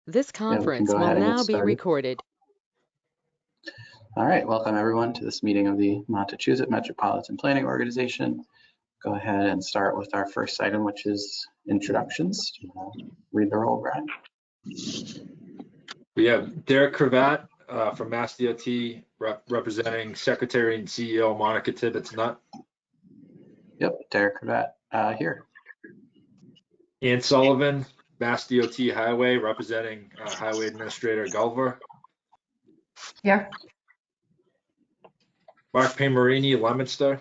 This Yeah, we can conference go will ahead and get now be started. recorded. All right, welcome everyone to this meeting of the Montachusett Metropolitan Planning Organization. Go ahead and start with our first item, which is introductions. Do you want to read the roll, Brian? We have Derek Cravat from Mass DOT representing Secretary and CEO Montachusett Nut. Yep, Derek Cravat here. Ann Sullivan, Mass DOT Highway, representing Highway Administrator Gulliver. Here. Mark Pamarini, Leominster.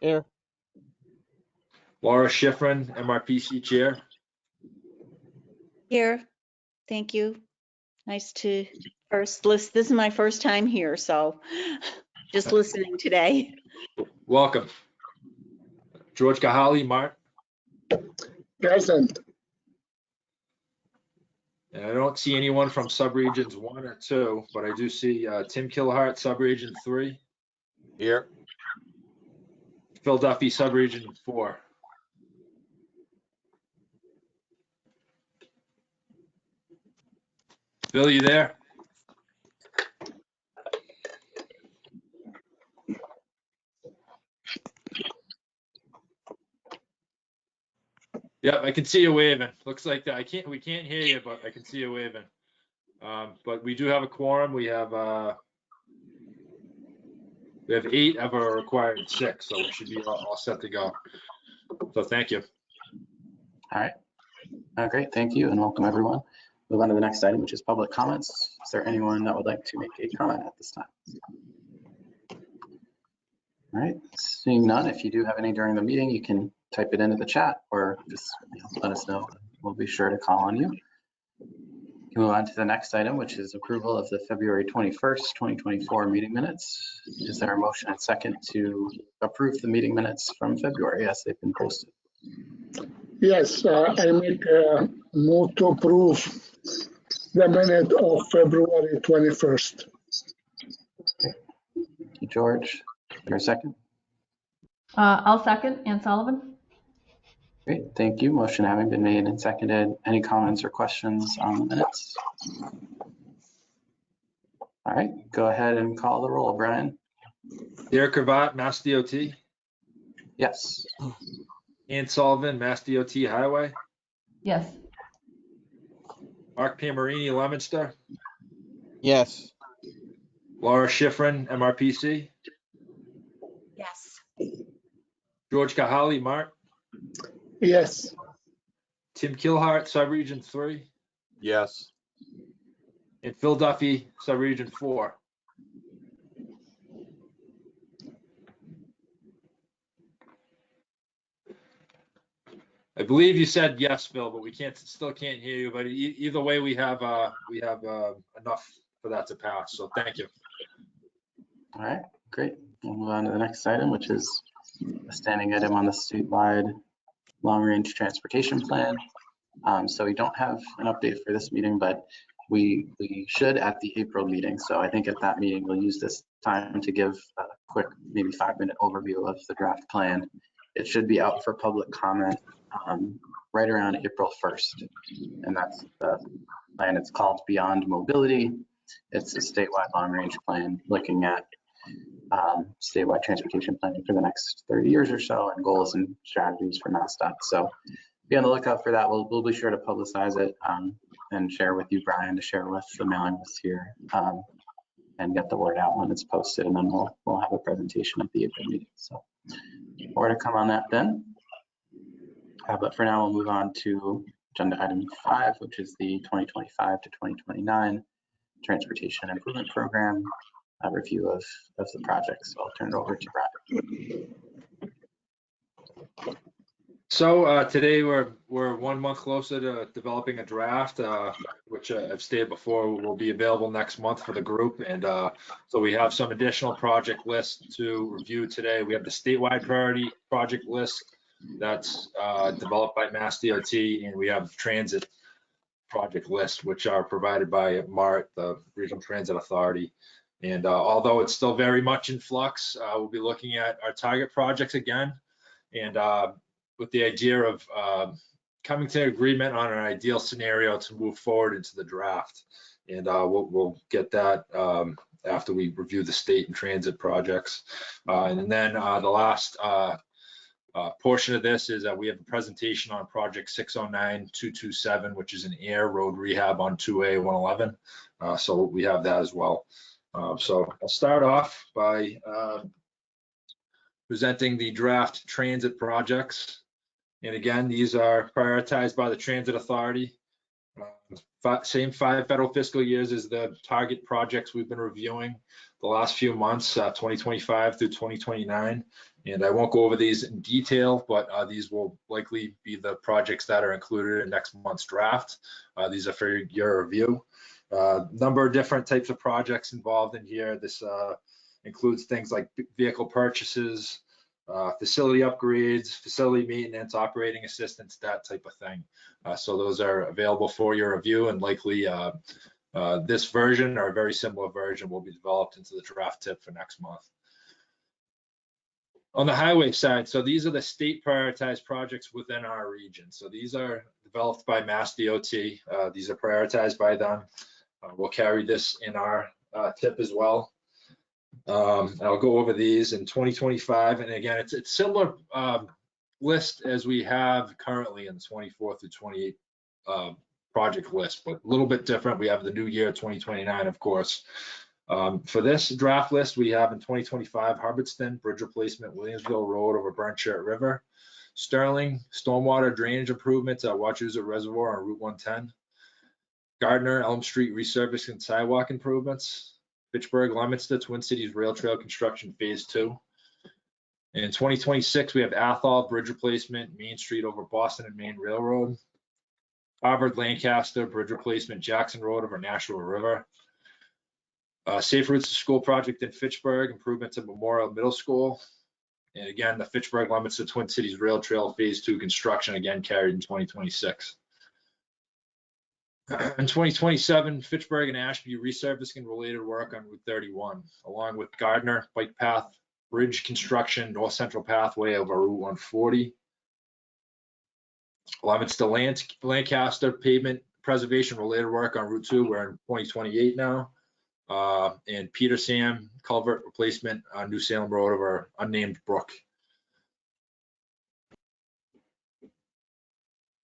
Here. Laura Schifrin, MRPC Chair. Here, thank you. Nice to first list. This is my first time here, so just listening today. Welcome. George Kahali, Mark. Present. And I don't see anyone from subregions 1 or 2, but I do see Tim Kilhart, subregion 3. Here. Phil Duffy, subregion 4. Phil, you there? Yep, I can see you waving. Looks like that. We can't hear you, but I can see you waving. But we do have a quorum. We have 8 of our required 6, so we should be all set to go. So thank you. All right, great, thank you and welcome everyone. Move on to the next item, which is public comments. Is there anyone that would like to make a comment at this time? All right, seeing none, if you do have any during the meeting, you can type it into the chat or just let us know. We'll be sure to call on you. We can move on to the next item, which is approval of the February 21st, 2024 meeting minutes. Is there a motion and second to approve the meeting minutes from February as they've been posted? Yes, I make a move to approve the minute of February 21st. Thank you, George. Is there a second? I'll second. Ann Sullivan. Great, thank you. Motion having been made and seconded. Any comments or questions on the minutes? All right, go ahead and call the roll, Brian. Derek Cravat, Mass DOT. Yes. Ann Sullivan, Mass DOT Highway. Yes. Mark Pamarini, Leominster. Yes. Laura Schifrin, MRPC. Yes. George Kahali, Mark. Yes. Tim Kilhart, subregion 3. Yes. And Phil Duffy, subregion 4. I believe you said yes, Phil, but we still can't hear you. But either way, we have enough for that to pass. So thank you. All right, great. We'll move on to the next item, which is a standing item on the statewide long-range transportation plan. So we don't have an update for this meeting, but we should at the April meeting. So I think at that meeting, we'll use this time to give a quick, maybe 5-minute overview of the draft plan. It should be out for public comment right around April 1st. And that's the plan. It's called Beyond Mobility. It's a statewide long-range plan looking at statewide transportation planning for the next 30 years or so and goals and strategies for MassDOT. So be on the lookout for that. We'll be sure to publicize it and share with you, Brian, to share with the mailing list here and get the word out when it's posted. And then we'll have a presentation at the April meeting. So more to come on that then. But for now, we'll move on to agenda item 5, which is the 2025 to 2029 Transportation Improvement Program, a review of the project. So I'll turn it over to Brian. So today we're 1 month closer to developing a draft, which I've stated before will be available next month for the group. And so we have some additional project lists to review today. We have the statewide priority project list that's developed by Mass DOT, and we have transit project list, which are provided by MART, the Regional Transit Authority. And although it's still very much in flux, we'll be looking at our target projects again, and with the idea of coming to agreement on an ideal scenario to move forward into the draft. And we'll get that after we review the state and transit projects. And then the last portion of this is that we have a presentation on project 609-227, which is an air road rehab on 2A 111. So we have that as well. So I'll start off by presenting the draft transit projects. And again, these are prioritized by the Transit Authority. Same 5 federal fiscal years as the target projects we've been reviewing the last few months, 2025 through 2029. And I won't go over these in detail, but these will likely be the projects that are included in next month's draft. These are for your review. Number of different types of projects involved in here. This includes things like vehicle purchases, facility upgrades, facility maintenance, operating assistance, that type of thing. So those are available for your review, and likely this version or a very similar version will be developed into the draft tip for next month. On the highway side, so these are the state prioritized projects within our region. So these are developed by Mass DOT. These are prioritized by them. We'll carry this in our tip as well. I'll go over these in 2025, and again, it's similar list as we have currently in the 24 through 28 project list, but a little bit different. We have the new year 2029, of course. For this draft list, we have in 2025 Hubbardston Bridge Replacement, Williamsville Road over Burnshirt River, Sterling Stormwater Drainage Improvements at Wachusett Reservoir on Route 110, Gardner Elm Street Resurfacing and Sidewalk Improvements, Fitchburg Leominster Twin Cities Rail Trail Construction Phase 2. In 2026, we have Athol Bridge Replacement, Main Street over Boston and Maine Railroad, Harvard Lancaster Bridge Replacement, Jackson Road over Nashua River, Safe Routes to School project in Fitchburg, improvements at Memorial Middle School, and again, the Fitchburg Leominster Twin Cities Rail Trail Phase 2 construction, again carried in 2026. In 2027, Fitchburg and Ashby resurfacing related work on Route 31, along with Gardner Bike Path Bridge construction, North Central Pathway over Route 140. Leominster Lancaster pavement preservation related work on Route 2, we're in 2028 now. And Peter Sam culvert replacement on New Salem Road over unnamed brook.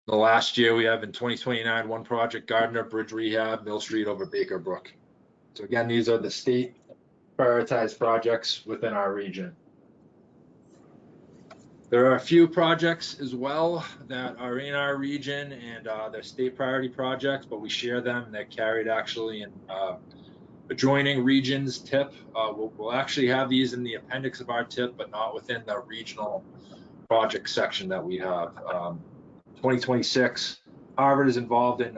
The last year we have in 2029, one project, Gardner Bridge Rehab, Mill Street over Baker Brook. So again, these are the state prioritized projects within our region. There are a few projects as well that are in our region, and they're state priority projects, but we share them. They're carried actually in adjoining regions tip. We'll actually have these in the appendix of our tip, but not within the regional project section that we have. 2026, Harvard is involved in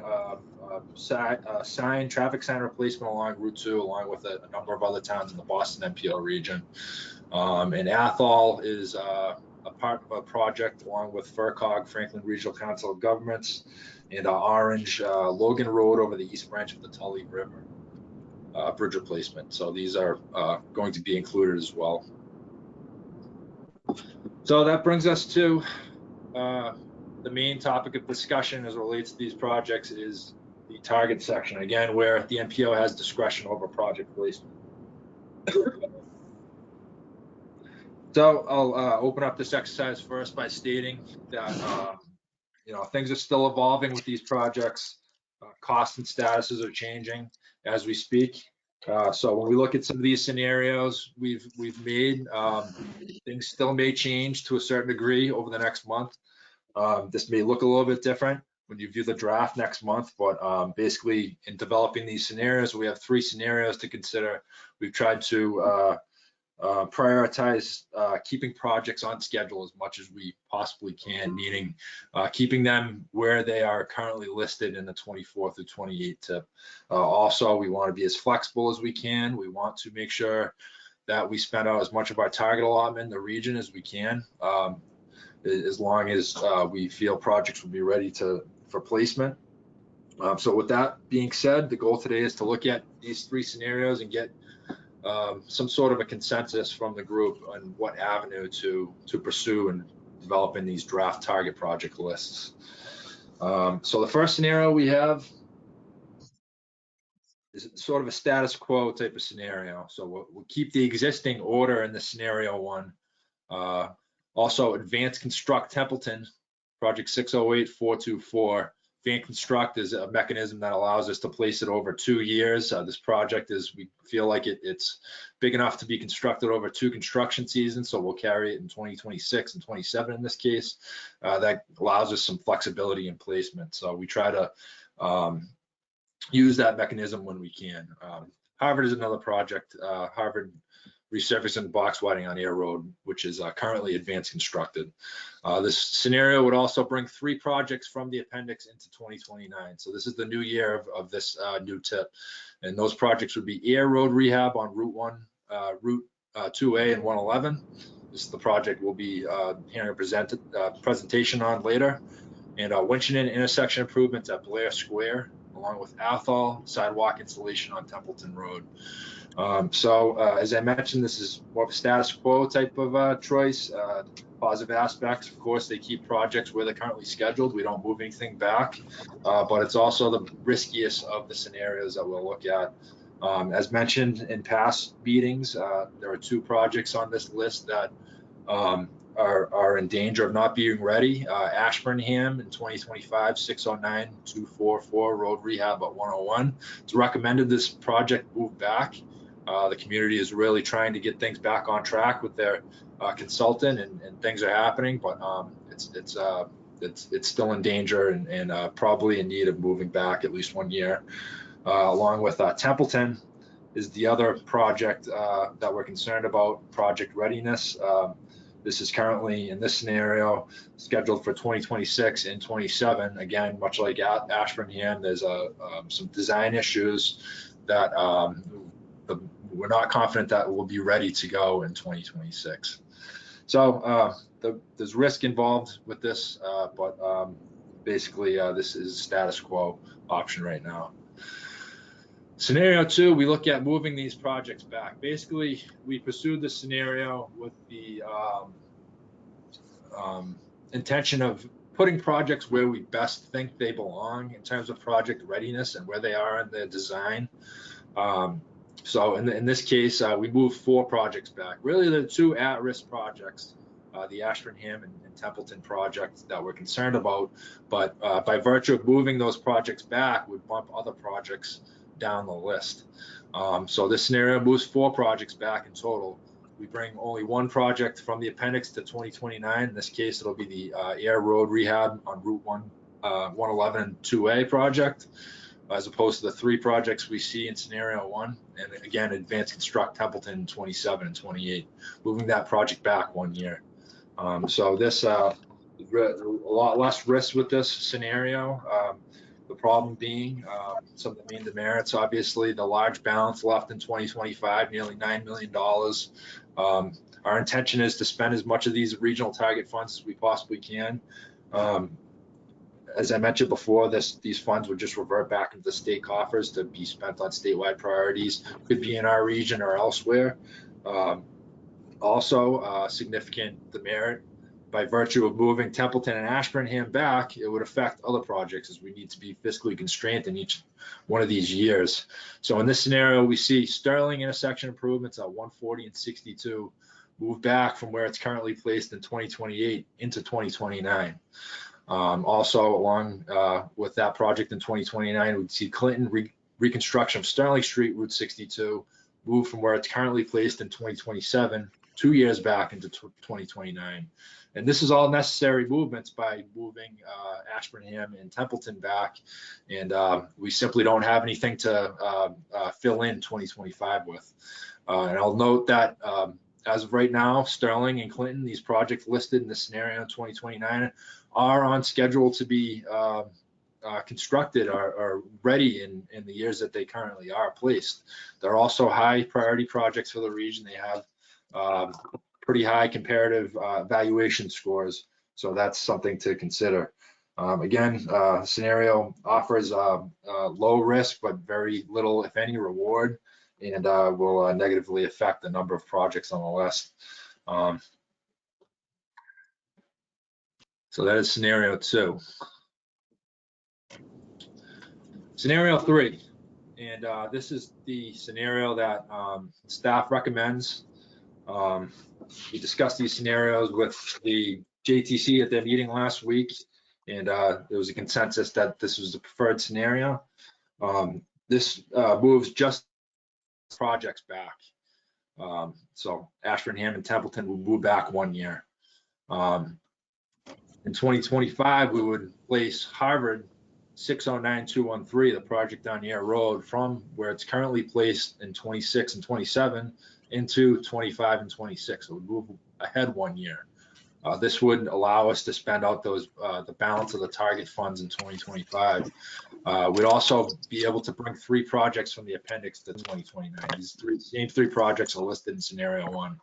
traffic sign replacement along Route 2, along with a number of other towns in the Boston MPO region. And Athol is a part of a project along with FERCOG, Franklin Regional Council of Governments, and Orange Logan Road over the east branch of the Tully River bridge replacement. So these are going to be included as well. So that brings us to the main topic of discussion as it relates to these projects is the target section, again, where the MPO has discretion over project placement. So I'll open up this exercise first by stating that things are still evolving with these projects. Costs and statuses are changing as we speak. So when we look at some of these scenarios we've made, things still may change to a certain degree over the next month. This may look a little bit different when you view the draft next month, but basically in developing these scenarios, we have 3 scenarios to consider. We've tried to prioritize keeping projects on schedule as much as we possibly can, meaning keeping them where they are currently listed in the 24 through 28 tip. Also, we want to be as flexible as we can. We want to make sure that we spend out as much of our target allotment in the region as we can, as long as we feel projects will be ready for placement. So with that being said, the goal today is to look at these 3 scenarios and get some sort of a consensus from the group on what avenue to pursue in developing these draft target project lists. So the first scenario we have is sort of a status quo type of scenario. So we'll keep the existing order in the scenario one. Also, Advanced Construct Templeton, project 608424. Advanced Construct is a mechanism that allows us to place it over 2 years. This project we feel like it's big enough to be constructed over 2 construction seasons, so we'll carry it in 2026 and 27 in this case. That allows us some flexibility in placement. So we try to use that mechanism when we can. Harvard is another project, Harvard resurfacing box widening on Air Road, which is currently advanced constructed. This scenario would also bring 3 projects from the appendix into 2029. So this is the new year of this new tip. And those projects would be Air Road rehab on Route 2A and 111. This is the project we'll be hearing a presentation on later. And Winchendon intersection improvements at Blair Square, along with Athol sidewalk installation on Templeton Road. As I mentioned, this is more of a status quo type of choice. Positive aspects, of course, they keep projects where they're currently scheduled. We don't move anything back, but it's also the riskiest of the scenarios that we'll look at. As mentioned in past meetings, there are 2 projects on this list that are in danger of not being ready. Ashburnham in 2025, 609-244 road rehab at 101. It's recommended this project move back. The community is really trying to get things back on track with their consultant, and things are happening, but it's still in danger and probably in need of moving back at least 1 year. Along with Templeton is the other project that we're concerned about, project readiness. This is currently, in this scenario, scheduled for 2026 and 27. Again, much like Ashburnham, there's some design issues that we're not confident that we'll be ready to go in 2026. So there's risk involved with this, but basically this is a status quo option right now. Scenario 2, we look at moving these projects back. Basically, we pursued this scenario with the intention of putting projects where we best think they belong in terms of project readiness and where they are in their design. So in this case, we moved 4 projects back. Really, the 2 at-risk projects, the Ashburnham and Templeton projects that we're concerned about, but by virtue of moving those projects back, would bump other projects down the list. So this scenario moves 4 projects back in total. We bring only 1 project from the appendix to 2029. In this case, it'll be the Air Road rehab on Route 111 and 2A project, as opposed to the 3 projects we see in scenario 1. And again, Advanced Construct Templeton in 27 and 28, moving that project back 1 year. So this a lot less risk with this scenario. The problem being some of the main demerits, obviously, the large balance left in 2025, nearly $9 million. Our intention is to spend as much of these regional target funds as we possibly can. As I mentioned before, these funds would just revert back into the state coffers to be spent on statewide priorities, could be in our region or elsewhere. Also, significant demerit, by virtue of moving Templeton and Ashburnham back, it would affect other projects as we need to be fiscally constrained in each one of these years. So in this scenario, we see Sterling intersection improvements at 140 and 62 move back from where it's currently placed in 2028 into 2029. Also, along with that project in 2029, we'd see Clinton reconstruction of Sterling Street, Route 62, move from where it's currently placed in 2027, 2 years back into 2029. And this is all necessary movements by moving Ashburnham and Templeton back. And we simply don't have anything to fill in 2025 with. And I'll note that as of right now, Sterling and Clinton, these projects listed in the scenario in 2029, are on schedule to be constructed or ready in the years that they currently are placed. They're also high priority projects for the region. They have pretty high comparative valuation scores, so that's something to consider. Again, scenario offers low risk but very little, if any, reward, and will negatively affect the number of projects on the list. So that is scenario 2. Scenario 3, and this is the scenario that staff recommends. We discussed these scenarios with the JTC at their meeting last week, and there was a consensus that this was the preferred scenario. This moves just projects back. So Ashburnham and Templeton will move back 1 year. In 2025, we would place Harvard 609213, the project on Air Road, from where it's currently placed in 26 and 27 into 25 and 26. So it would move ahead 1 year. This would allow us to spend out those the balance of the target funds in 2025. We'd also be able to bring 3 projects from the appendix to 2029. These same 3 projects are listed in scenario 1.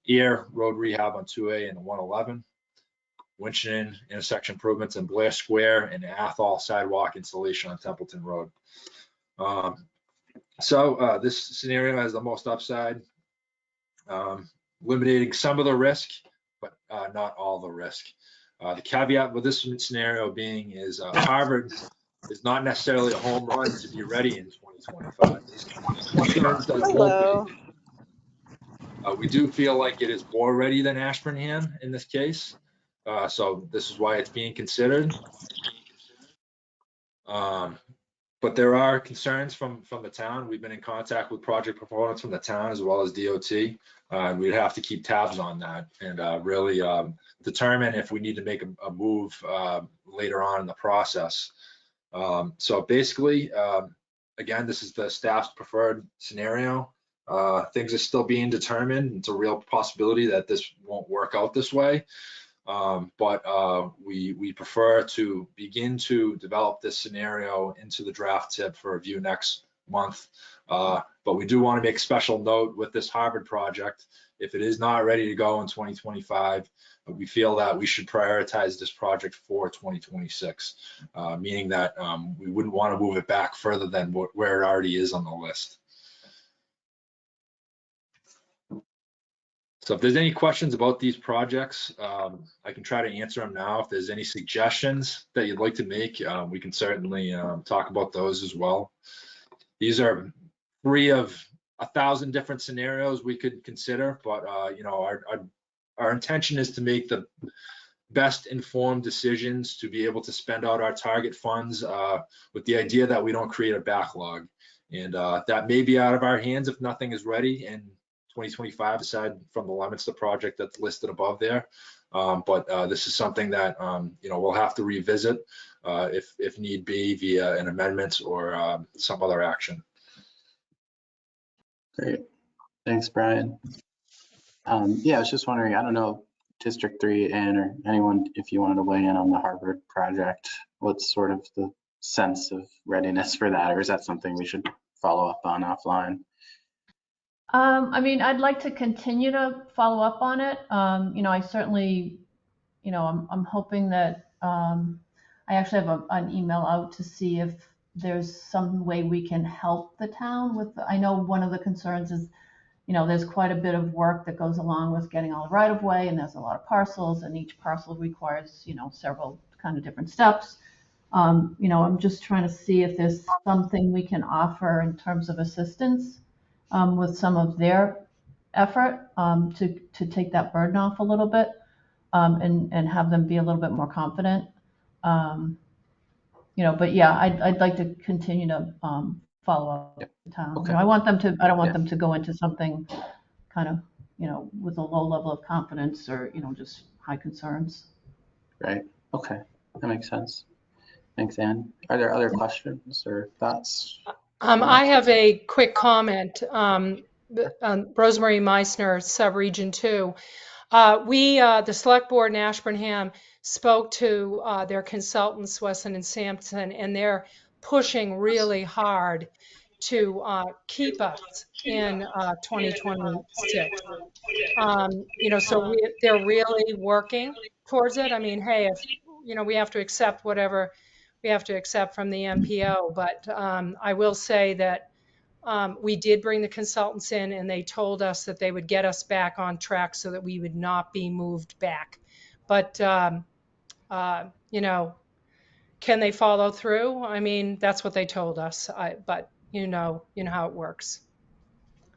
Air Road rehab on 2A and 111. Winchendon intersection improvements in Blair Square, and Athol sidewalk installation on Templeton Road. This scenario has the most upside, eliminating some of the risk, but not all the risk. The caveat with this scenario being is Harvard is not necessarily a home run to be ready in 2025. Hello. We do feel like it is more ready than Ashburnham in this case. So this is why it's being considered. But there are concerns from the town. We've been in contact with project proponents from the town as well as DOT. We'd have to keep tabs on that and really determine if we need to make a move later on in the process. So basically, again, this is the staff's preferred scenario. Things are still being determined. It's a real possibility that this won't work out this way. But we prefer to begin to develop this scenario into the draft tip for review next month. But we do want to make special note with this Harvard project. If it is not ready to go in 2025, we feel that we should prioritize this project for 2026, meaning that we wouldn't want to move it back further than where it already is on the list. So if there's any questions about these projects, I can try to answer them now. If there's any suggestions that you'd like to make, we can certainly talk about those as well. These are 3 of 1,000 different scenarios we could consider, but you know, our intention is to make the best informed decisions to be able to spend out our target funds with the idea that we don't create a backlog. And that may be out of our hands if nothing is ready in 2025, aside from the Leominster project that's listed above there. But this is something that you know, we'll have to revisit if need be via an amendment or some other action. Great. Thanks, Brian. Yeah, I was just wondering, I don't know, District 3 and or anyone, if you wanted to weigh in on the Harvard project, what's sort of the sense of readiness for that, or is that something we should follow up on offline? I mean, I'd like to continue to follow up on it. You know, I certainly, you know, I'm hoping that I actually have an email out to see if there's some way we can help the town with. I know one of the concerns is, you know, there's quite a bit of work that goes along with getting all the right of way, and there's a lot of parcels, and each parcel requires, you know, several kind of different steps. You know, I'm just trying to see if there's something we can offer in terms of assistance with some of their effort to take that burden off a little bit and have them be a little bit more confident. You know, but yeah, I'd like to continue to follow up with the town. Okay. You know, I don't want them to go into something kind of, you know, with a low level of confidence or, you know, just high concerns. Right. Okay. That makes sense. Thanks, Ann. Are there other questions or thoughts? I have a quick comment. Rosemary Meissner, Subregion 2. The Select Board in Ashburnham spoke to their consultants, Wesson and Sampson, and they're pushing really hard to keep us in 2026. You know, so they're really working towards it. I mean, hey, if, you know, we have to accept whatever we have to accept from the MPO, but I will say that we did bring the consultants in, and they told us that they would get us back on track so that we would not be moved back. But, you know, Can they follow through? I mean, that's what they told us, but you know how it works.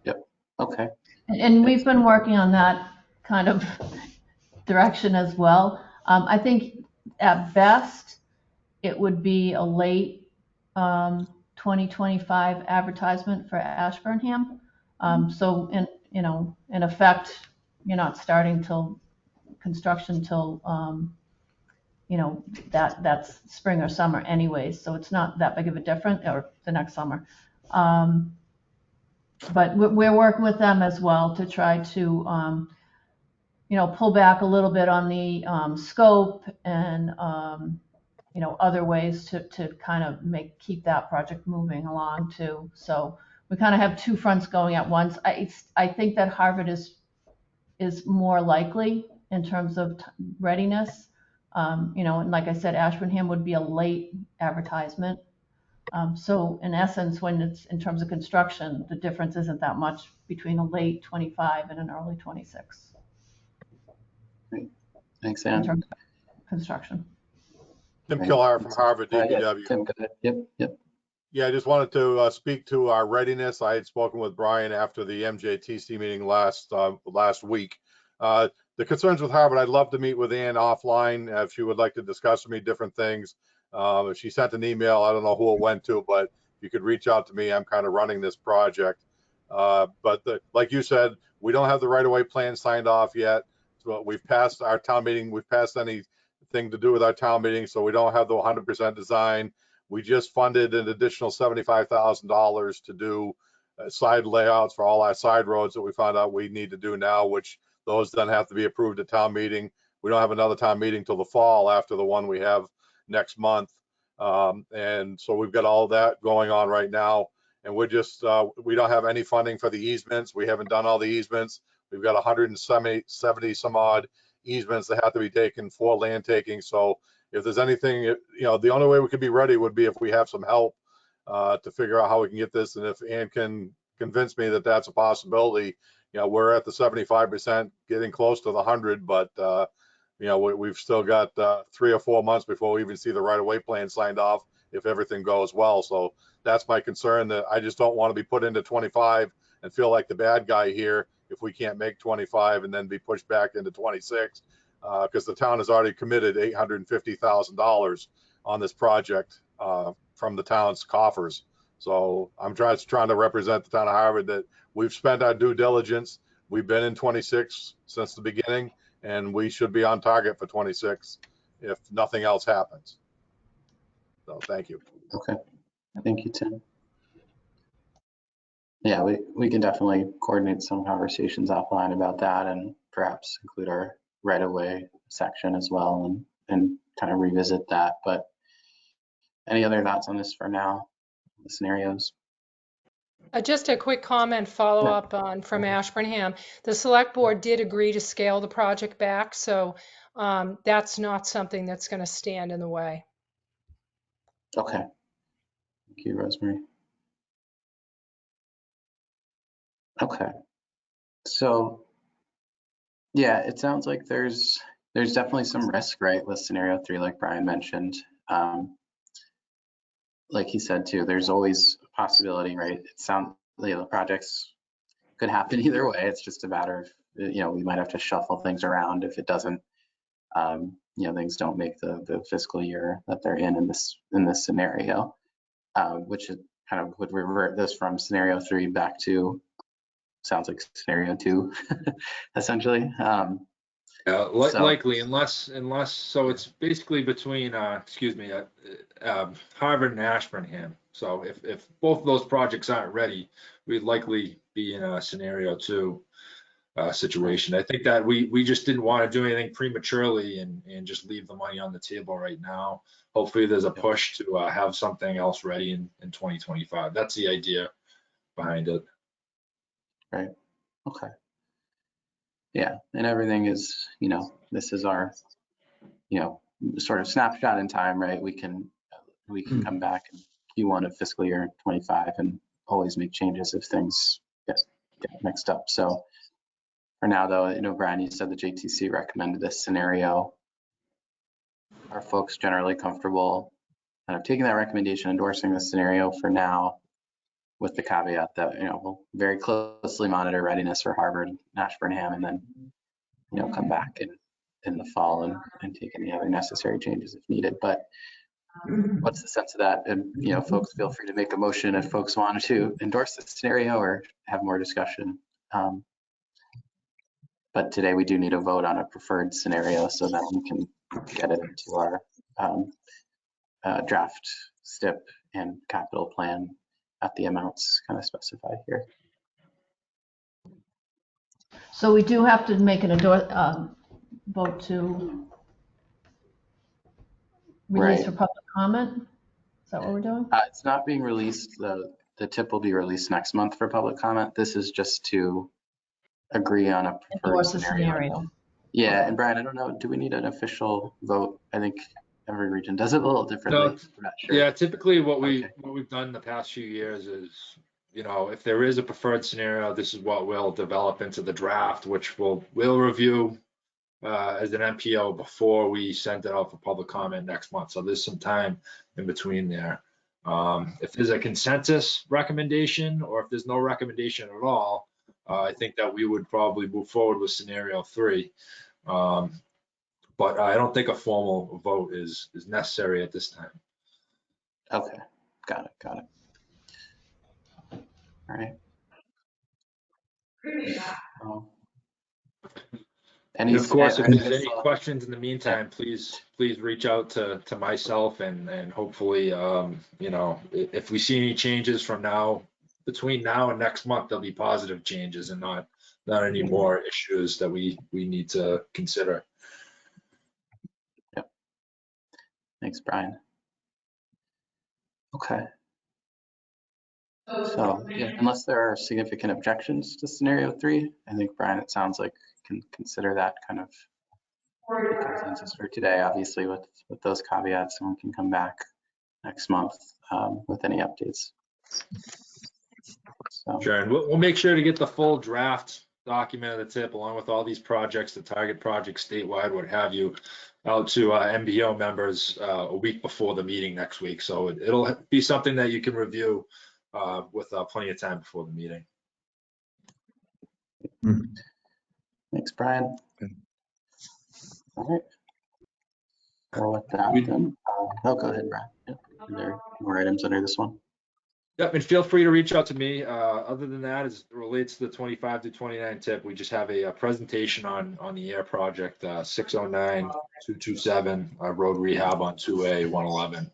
Yep. Okay. And we've been working on that kind of direction as well. I think at best, it would be a late 2025 advertisement for Ashburnham. So in effect, you're not starting till construction till that's spring or summer anyways, so it's not that big of a difference, or the next summer. But we're working with them as well to try to pull back a little bit on the scope and other ways to kind of keep that project moving along too. So we kind of have two fronts going at once. I think that Harvard is more likely in terms of readiness. And like I said, Ashburnham would be a late advertisement. So in essence, when it's in terms of construction, the difference isn't that much between a late 25 and an early 26 Great. Thanks, in Ann. terms of construction. Tim Right. Kilhar from Harvard Yeah, DPW. Tim, go ahead. Yep. Yeah, I just wanted to speak to our readiness. I had spoken with Brian after the MJTC meeting last week. The concerns with Harvard, I'd love to meet with Ann offline if she would like to discuss with me different things. If she sent an email, I don't know who it went to, but if you could reach out to me, I'm kind of running this project. But like you said, we don't have the right-of-way plan signed off yet. So we've passed our town meeting. We've passed anything to do with our town meeting, so we don't have the 100% design. We just funded an additional $75,000 to do side layouts for all our side roads that we found out we need to do now, which those then have to be approved at town meeting. We don't have another town meeting till the fall after the one we have next month. And so we've got all that going on right now. And we're just, we don't have any funding for the easements. We haven't done all the easements. We've got 170 some odd easements that have to be taken for land taking. So if there's anything, the only way we could be ready would be if we have some help to figure out how we can get this. And if Ann can convince me that that's a possibility, we're at the 75%, getting close to the 100, but we've still got 3 or 4 months before we even see the right-of-way plan signed off if everything goes well. So that's my concern, that I just don't want to be put into 25 and feel like the bad guy here if we can't make 25 and then be pushed back into 26. Because the town has already committed $850,000 on this project from the town's coffers. So I'm trying to represent the town of Harvard that we've spent our due diligence. We've been in 26 since the beginning, and we should be on target for 26 if nothing else happens. So thank you. Okay. Thank you, Tim. Yeah, we can definitely coordinate some conversations offline about that and perhaps include our right-of-way section as well and kind of revisit that. But any other thoughts on this for now, the scenarios? Just a quick comment follow up on from Ashburnham. The select board did agree to scale the project back, so that's not something that's going to stand in the way. Okay. Thank you, Rosemary. Okay. So yeah, it sounds like there's definitely some risk, right, with scenario 3, like Brian mentioned. Like he said too, there's always a possibility, right? It sounds like the projects could happen either way. It's just a matter of, we might have to shuffle things around if it doesn't, things don't make the fiscal year that they're in this scenario, which is kind of would revert this from scenario 3 back to, sounds like scenario 2, essentially. Likely, unless so it's basically between Harvard and Ashburnham. So if both of those projects aren't ready, we'd likely be in a scenario 2 situation. I think that we just didn't want to do anything prematurely and just leave the money on the table right now. Hopefully there's a push to have something else ready in 2025. That's the idea behind it. Right. Okay. Yeah, and everything is, this is our, sort of snapshot in time, right? We can come back in Q1 of fiscal year 25 and always make changes if things get mixed up. So for now, though, Brian, you said the JTC recommended this scenario. Are folks generally comfortable kind of taking that recommendation, endorsing the scenario for now, with the caveat that, we'll very closely monitor readiness for Harvard, Ashburnham, and then, come back in the fall and take any other necessary changes if needed. But what's the sense of that? And, folks, feel free to make a motion if folks want to endorse the scenario or have more discussion. But today we do need a vote on a preferred scenario so that we can get it into our draft STIP and capital plan at the amounts kind of specified here. So we do have to make an vote to release Right. for public comment? Is that what we're doing? It's not being released. The tip will be released next month for public comment. This is just to agree on a preferred Endorse the scenario. scenario. Yeah, and Brian, I don't know, do we need an official vote? I think every region does it a little differently. No, I'm not sure. Yeah, typically what we've Okay. done in the past few years is, if there is a preferred scenario, this is what we'll develop into the draft, which we'll review as an MPO before we send it out for public comment next month. So there's some time in between there. If there's a consensus recommendation or if there's no recommendation at all, I think that we would probably move forward with scenario 3. But I don't think a formal vote is necessary at this time. Okay, got it. All right. And of course, if there's any questions? questions in the meantime, please reach out to myself and hopefully, if we see any changes from between now and next month, there'll be positive changes and not any more issues that we need to consider. Yep. Thanks, Brian. Okay. So yeah, unless there are significant objections to scenario 3, I think, Brian, it sounds like we can consider that kind of the consensus for today, obviously with those caveats, and we can come back next month with any updates. So. Sure, and we'll make sure to get the full draft document of the tip along with all these projects, the target projects statewide, what have you, out to MPO members a week before the meeting next week. So it'll be something that you can review with plenty of time before the meeting. Thanks, Brian. All right. So with that, then, go ahead, Brian. Yeah. Are there more items under this one? Yep, and feel free to reach out to me. Other than that, as it relates to the 25 to 29 tip, we just have a presentation on the air project 609-227 road rehab on 2A 111.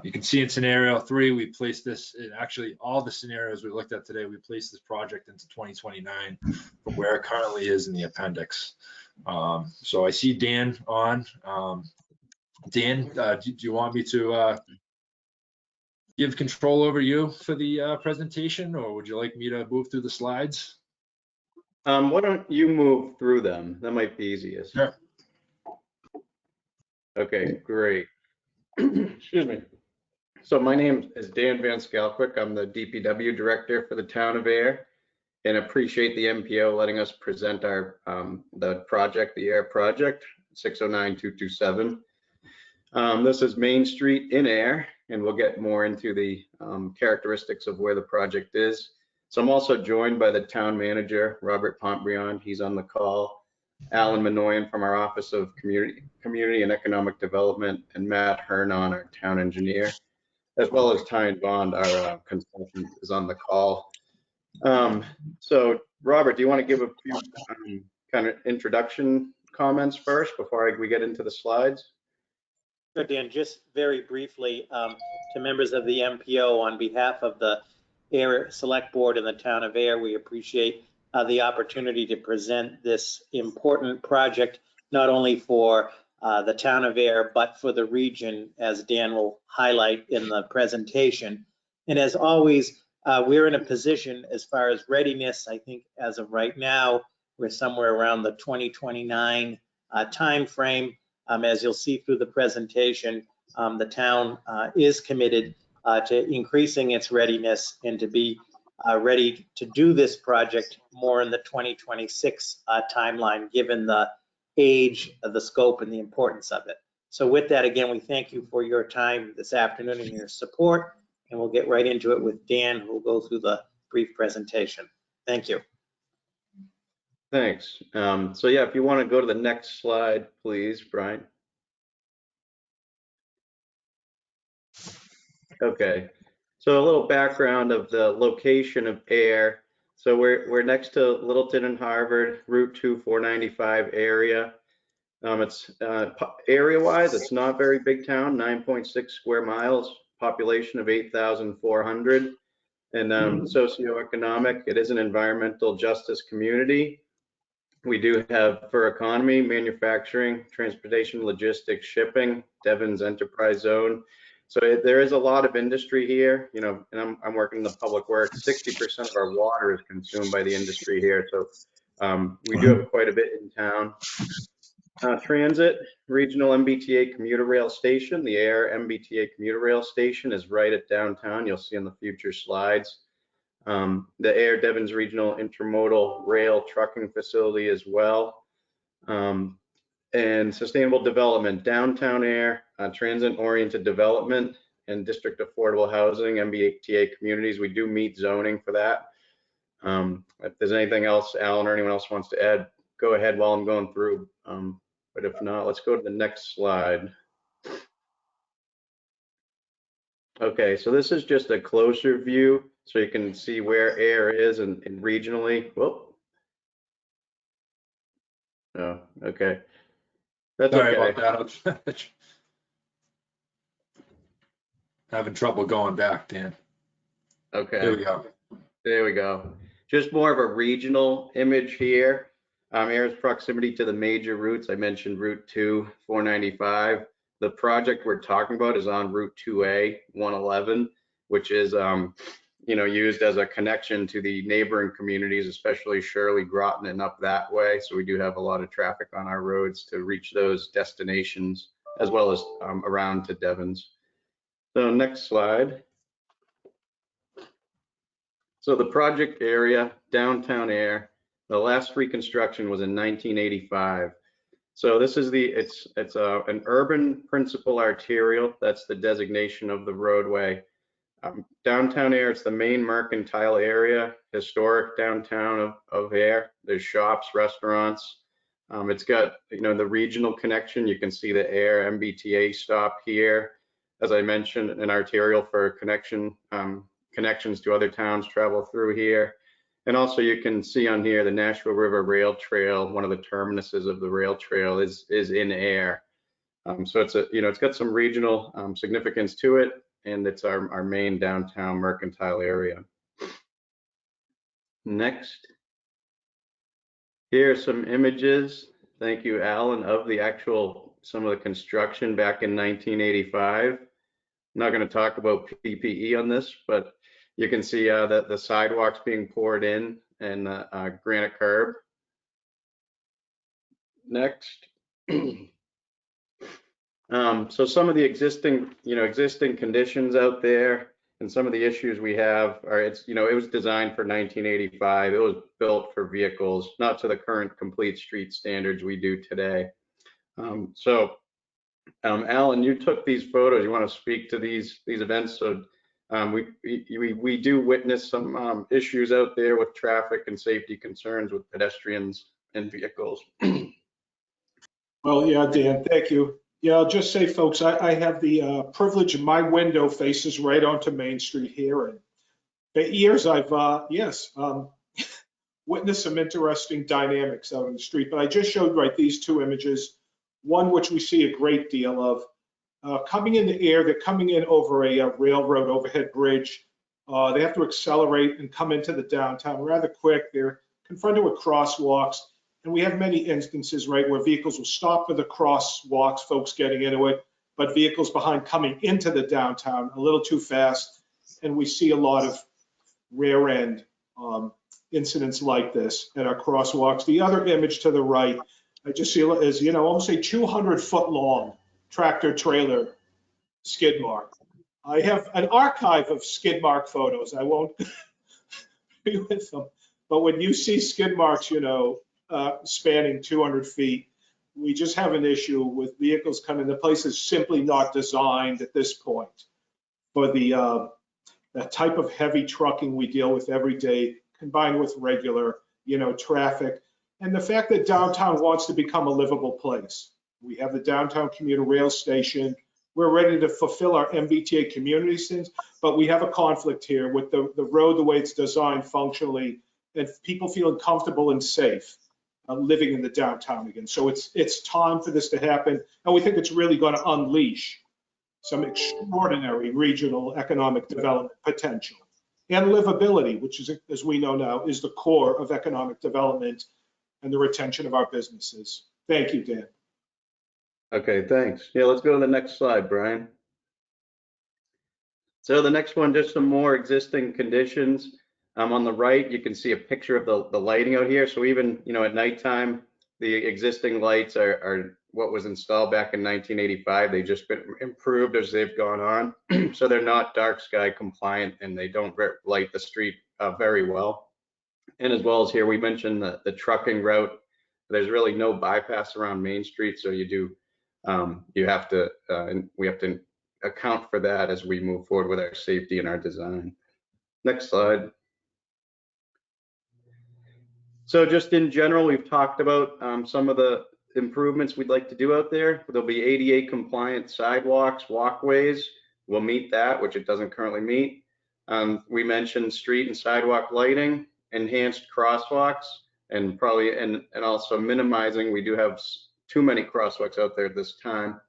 You can see in scenario 3, we placed this in actually all the scenarios we looked at today. We placed this project into 2029 from where it currently is in the appendix. So I see Dan on. Dan, do you want me to give control over you for the presentation, or would you like me to move through the slides? Why don't you move through them? That might be easiest. Sure. Okay, great. Excuse me. So my name is Dan Van Scalquick. I'm the DPW director for the town of Air, and appreciate the MPO letting us present our the project, the Air project, 609-227. This is Main Street in Air, and we'll get more into the characteristics of where the project is. So I'm also joined by the town manager, Robert Pontbriand. He's on the call. Alan Minoyan from our Office of Community and Economic Development, and Matt Hernon, our town engineer, as well as Ty and Bond, our consultant, is on the call. So Robert, do you want to give a few kind of introduction comments first before we get into the slides? Sure, Dan, just very briefly to members of the MPO, on behalf of the Air Select Board and the town of Air, we appreciate the opportunity to present this important project, not only for the town of Air, but for the region, as Dan will highlight in the presentation. And as always, we're in a position as far as readiness. I think as of right now, we're somewhere around the 2029 timeframe. As you'll see through the presentation, the town is committed to increasing its readiness and to be ready to do this project more in the 2026 timeline, given the age of the scope and the importance of it. So with that, again, we thank you for your time this afternoon and your support, and we'll get right into it with Dan, who will go through the brief presentation. Thank you. Thanks. So yeah, if you want to go to the next slide, please, Brian. Okay. So a little background of the location of AIR. So we're next to Littleton and Harvard, Route 2 495 area. It's area-wise, it's not a very big town, 9.6 square miles, population of 8,400, and socioeconomic. It is an environmental justice community. We do have for economy, manufacturing, transportation, logistics, shipping, Devon's enterprise zone. So there is a lot of industry here, you know, and I'm working in the public works. 60% of our water is consumed by the industry here. So we do have quite a bit in town. Transit, regional MBTA commuter rail station. The AIR MBTA commuter rail station is right at downtown. You'll see on the future slides. The AIR Devon's regional intermodal rail trucking facility as well. And sustainable development, downtown AIR, transit-oriented development, and district affordable housing, MBTA communities. We do meet zoning for that. If there's anything else, Alan or anyone else wants to add, go ahead while I'm going through. But if not, let's go to the next slide. Okay, so this is just a closer view, so you can see where AIR is and regionally. Whoop. Oh, okay. That's Sorry okay. about that. Having trouble going back, Dan. Okay. Here we go. There we go. Just more of a regional image here. AIR's proximity to the major routes. I mentioned Route 2, 495. The project we're talking about is on Route 2A, 111, which is, you know, used as a connection to the neighboring communities, especially Shirley, Groton, and up that way. So we do have a lot of traffic on our roads to reach those destinations, as well as around to Devon's. So next slide. So the project area, downtown AIR, the last reconstruction was in 1985. So this is it's an urban principal arterial. That's the designation of the roadway. Downtown AIR, it's the main mercantile area, historic downtown of AIR. There's shops, restaurants. It's got, you know, the regional connection. You can see the AIR MBTA stop here. As I mentioned, an arterial for connections to other towns travel through here. And also you can see on here the Nashville River Rail Trail, one of the terminuses of the rail trail is in AIR. So it's it's got some regional significance to it, and it's our main downtown mercantile area. Next. Here are some images. Thank you, Alan, of the some of the construction back in 1985. I'm not going to talk about PPE on this, but you can see that the sidewalks being poured in and the granite curb. Next. So some of the existing conditions out there and some of the issues we have are, it was designed for 1985. It was built for vehicles, not to the current complete street standards we do today. Alan, you took these photos. You want to speak to these events? So we do witness some issues out there with traffic and safety concerns with pedestrians and vehicles. Well, yeah, Dan, thank you. Yeah, I'll just say, folks, I have the privilege of my window faces right onto Main Street here. And for years, I've, witnessed some interesting dynamics out on the street. But I just showed, these two images, one which we see a great deal of. Coming in the AIR, they're coming in over a railroad overhead bridge. They have to accelerate and come into the downtown rather quick. They're confronted with crosswalks. And we have many instances, where vehicles will stop for the crosswalks, folks getting into it, but vehicles behind coming into the downtown a little too fast. And we see a lot of rear end incidents like this at our crosswalks. The other image to the right, I just see is, almost a 200-foot long tractor trailer skid mark. I have an archive of skid mark photos. I won't be with them. But when you see skid marks, spanning 200 feet, we just have an issue with vehicles coming. The place is simply not designed at this point for the type of heavy trucking we deal with every day, combined with regular, traffic. And the fact that downtown wants to become a livable place. We have the downtown commuter rail station. We're ready to fulfill our MBTA community things, but we have a conflict here with the road, the way it's designed functionally, and people feeling comfortable and safe living in the downtown again. So it's time for this to happen. And we think it's really going to unleash some extraordinary regional economic development potential and livability, which is, as we know now, is the core of economic development and the retention of our businesses. Thank you, Dan. Okay, thanks. Yeah, let's go to the next slide, Brian. So the next one, just some more existing conditions. On the right, you can see a picture of the lighting out here. So even, at nighttime, the existing lights are what was installed back in 1985. They've just been improved as they've gone on. So they're not dark sky compliant and they don't light the street very well. And as well as here, we mentioned the trucking route. There's really no bypass around Main Street. So you have to, and we have to account for that as we move forward with our safety and our design. Next slide. So just in general, we've talked about some of the improvements we'd like to do out there. There'll be ADA compliant sidewalks, walkways. We'll meet that, which it doesn't currently meet. We mentioned street and sidewalk lighting, enhanced crosswalks, and also minimizing. We do have too many crosswalks out there at this time.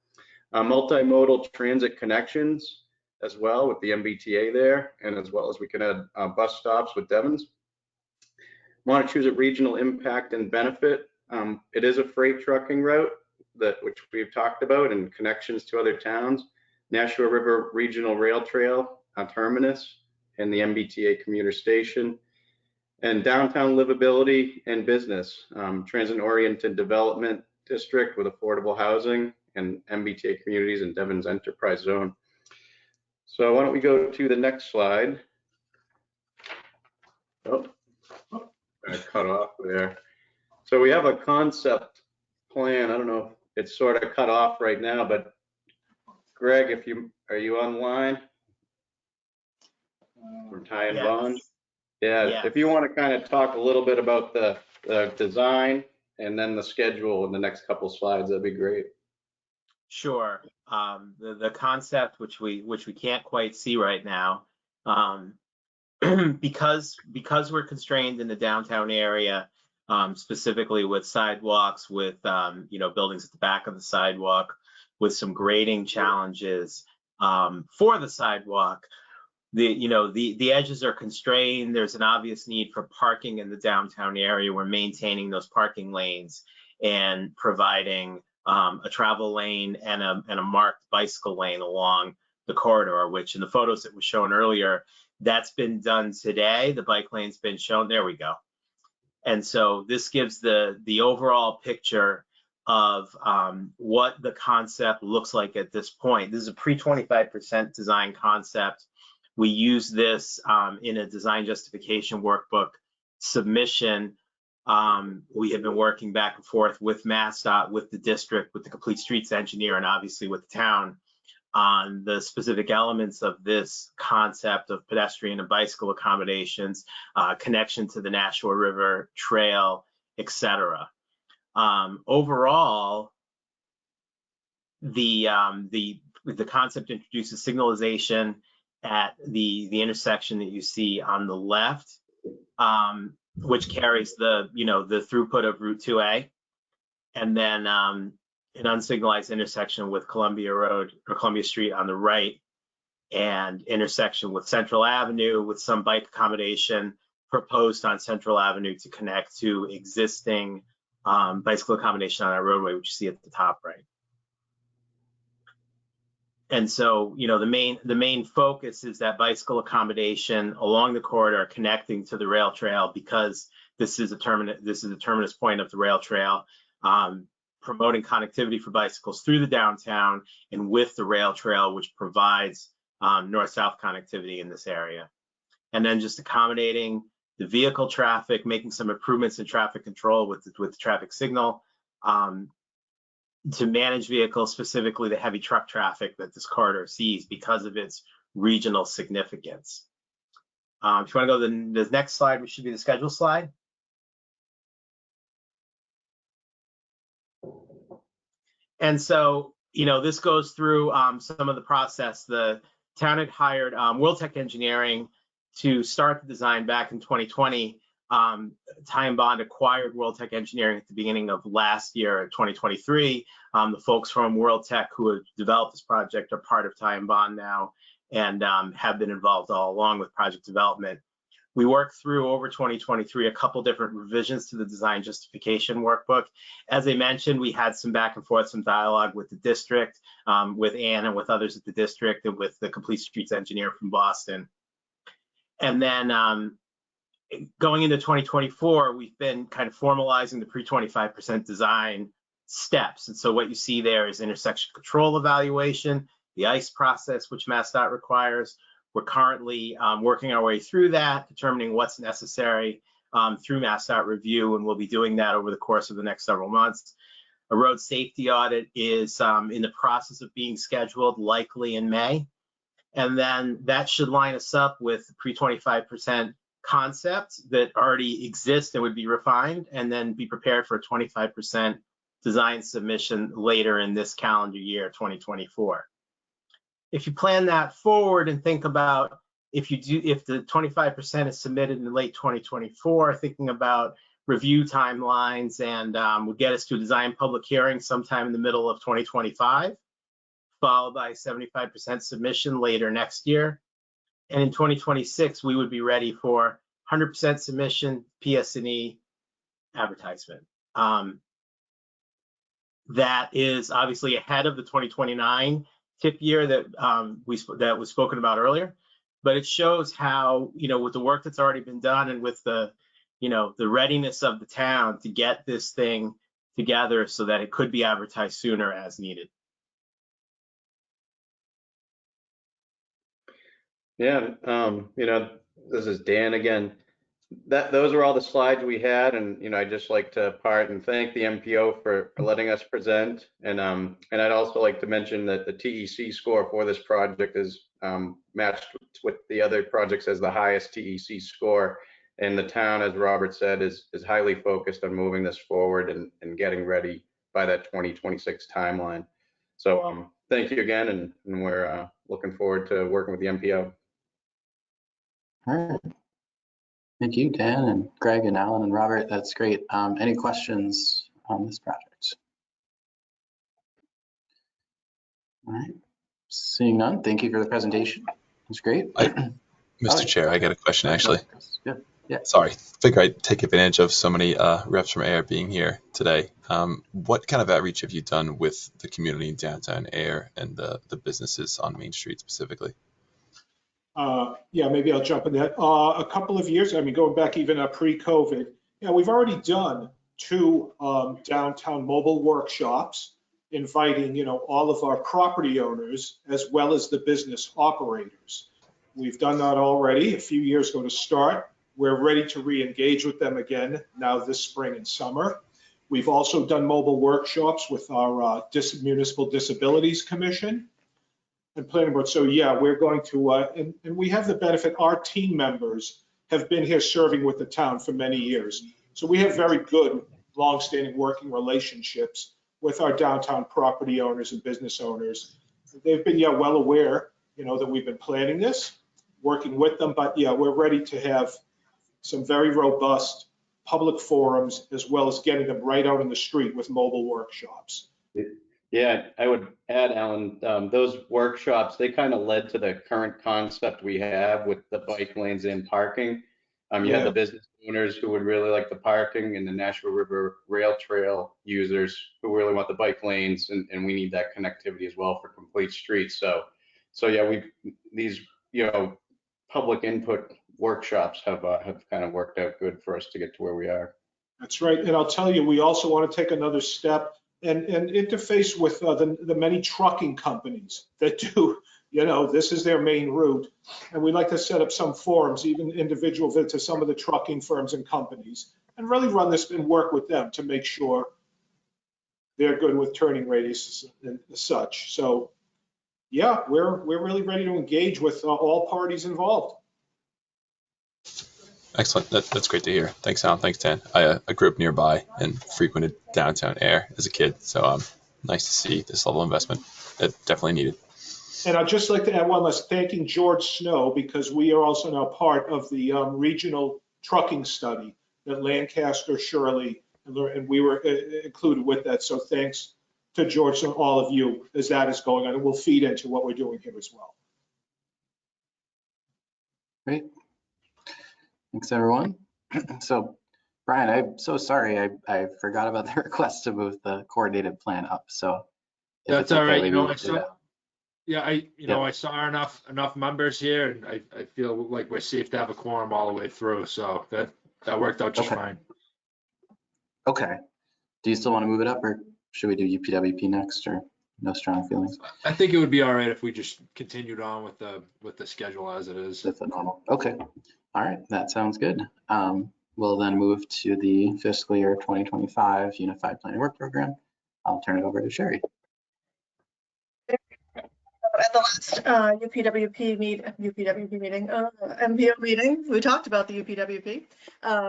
Multimodal transit connections as well with the MBTA there, and as well as we can add bus stops with Devon's. Montachusett regional impact and benefit. It is a freight trucking route which we've talked about, and connections to other towns. Nashua River Regional Rail Trail terminus and the MBTA commuter station. And downtown livability and business, transit-oriented development district with affordable housing and MBTA communities in Devon's enterprise zone. So why don't we go to the next slide? Oh, I got cut off there. So we have a concept plan. I don't know if it's sort of cut off right now, but Greg, are you online? From Ty and Bond? Yeah, if you want to kind of talk a little bit about the design and then the schedule in the next couple slides, that'd be great. Sure. The concept, which we can't quite see right now, because we're constrained in the downtown area, specifically with sidewalks, with buildings at the back of the sidewalk, with some grading challenges for the sidewalk. The edges are constrained. There's an obvious need for parking in the downtown area. We're maintaining those parking lanes and providing a travel lane and a marked bicycle lane along the corridor, which in the photos that were shown earlier, that's been done today. The bike lane's been shown. There we go. And so this gives the overall picture of what the concept looks like at this point. This is a pre-25% design concept. We use this in a design justification workbook submission. We have been working back and forth with MassDOT, with the district, with the Complete Streets engineer, and obviously with the town on the specific elements of this concept of pedestrian and bicycle accommodations, connection to the Nashua River Trail, etc. Overall, the concept introduces signalization at the intersection that you see on the left, which carries the throughput of Route 2A, and then an unsignalized intersection with Columbia Road or Columbia Street on the right, and intersection with Central Avenue with some bike accommodation proposed on Central Avenue to connect to existing bicycle accommodation on our roadway, which you see at the top right. And so, the main focus is that bicycle accommodation along the corridor connecting to the rail trail, because this is a terminus point of the rail trail, promoting connectivity for bicycles through the downtown and with the rail trail, which provides north-south connectivity in this area. And then just accommodating the vehicle traffic, making some improvements in traffic control with the traffic signal, to manage vehicles, specifically the heavy truck traffic that this corridor sees because of its regional significance. If you want to go to the next slide, which should be the schedule slide. And so, this goes through some of the process. The town had hired World Tech Engineering to start the design back in 2020. Time Bond acquired World Tech Engineering at the beginning of last year, 2023. The folks from World Tech who have developed this project are part of Time Bond now and have been involved all along with project development. We worked through over 2023 a couple different revisions to the design justification workbook. As I mentioned, we had some back and forth, some dialogue with the district, with Ann and with others at the district, and with the Complete Streets engineer from Boston. And then going into 2024, we've been kind of formalizing the pre-25% design steps. And so what you see there is intersection control evaluation, the ICE process, which MassDOT requires. We're currently working our way through that, determining what's necessary through MassDOT review, and we'll be doing that over the course of the next several months. A road safety audit is in the process of being scheduled, likely in May. And then that should line us up with pre-25% concepts that already exist and would be refined, and then be prepared for a 25% design submission later in this calendar year, 2024. If you plan that forward and think about if the 25% is submitted in late 2024, thinking about review timelines and will get us to a design public hearing sometime in the middle of 2025, followed by 75% submission later next year. And in 2026, we would be ready for 100% submission, PS&E advertisement. That is obviously ahead of the 2029 tip year that was spoken about earlier, but it shows how, with the work that's already been done and with the readiness of the town to get this thing together so that it could be advertised sooner as needed. Yeah, this is Dan again. Those are all the slides we had, and I'd just like to part and thank the MPO for letting us present, and I'd also like to mention that the TEC score for this project is matched with the other projects as the highest TEC score, and the town, as Robert said, is highly focused on moving this forward and getting ready by that 2026 timeline. So thank you again, and we're looking forward to working with the MPO. All right. Thank you, Dan and Greg and Alan and Robert. That's great. Any questions on this project? All right. Seeing none, thank you for the presentation. That's great. Mr. Chair, I got a question actually. Yeah. Sorry, figure I'd take advantage of so many reps from Air being here today. What kind of outreach have you done with the community in downtown Air and the businesses on Main Street specifically? Yeah, maybe I'll jump in that. A couple of years, going back even pre-COVID, we've already done 2 downtown mobile workshops, inviting, all of our property owners as well as the business operators. We've done that already a few years ago to start. We're ready to re-engage with them again now this spring and summer. We've also done mobile workshops with our Municipal Disabilities Commission and Planning Board. So yeah, we're going to, and we have the benefit, our team members have been here serving with the town for many years. So we have very good, long-standing working relationships with our downtown property owners and business owners. They've been, well aware, that we've been planning this, working with them, but we're ready to have some very robust public forums, as well as getting them right out in the street with mobile workshops. Yeah, I would add, Alan, those workshops, they kind of led to the current concept we have with the bike lanes and parking. You have the business owners who would really like the parking, and the Nashua River Rail Trail users who really want the bike lanes, and we need that connectivity as well for complete streets. So yeah, these public input workshops have kind of worked out good for us to get to where we are. That's right, and I'll tell you, we also want to take another step and interface with the many trucking companies that do, this is their main route. And we'd like to set up some forums, even individual visits to some of the trucking firms and companies, and really run this and work with them to make sure they're good with turning radiuses and such. So yeah, we're really ready to engage with all parties involved. Excellent. That's great to hear. Thanks, Alan. Thanks, Dan. I grew up nearby and frequented downtown air as a kid. So nice to see this level of investment. That definitely needed. And I'd just like to add one last, thanking George Snow, because we are also now part of the regional trucking study that Lancaster, Shirley, and we were included with that. So thanks to George and all of you as that is going on, and we'll feed into what we're doing here as well. Great. Thanks, everyone. So, Brian, I'm so sorry. I forgot about the request to move the coordinated plan up. So if That's it's all okay, right. maybe You know, we'll I do saw, that. yeah, I saw enough members here, and I feel like we're safe to have a quorum all the way through. So that worked out just fine. Okay. Do you still want to move it up, or should we do UPWP next, or no strong feelings? I think it would be all right if we just continued on with the schedule as it is. With the normal. Okay. All right. That sounds good. We'll then move to the fiscal year 2025 Unified Planning Work Program. I'll turn it over to Sherry. At the last MPO meeting, we talked about the UPWP.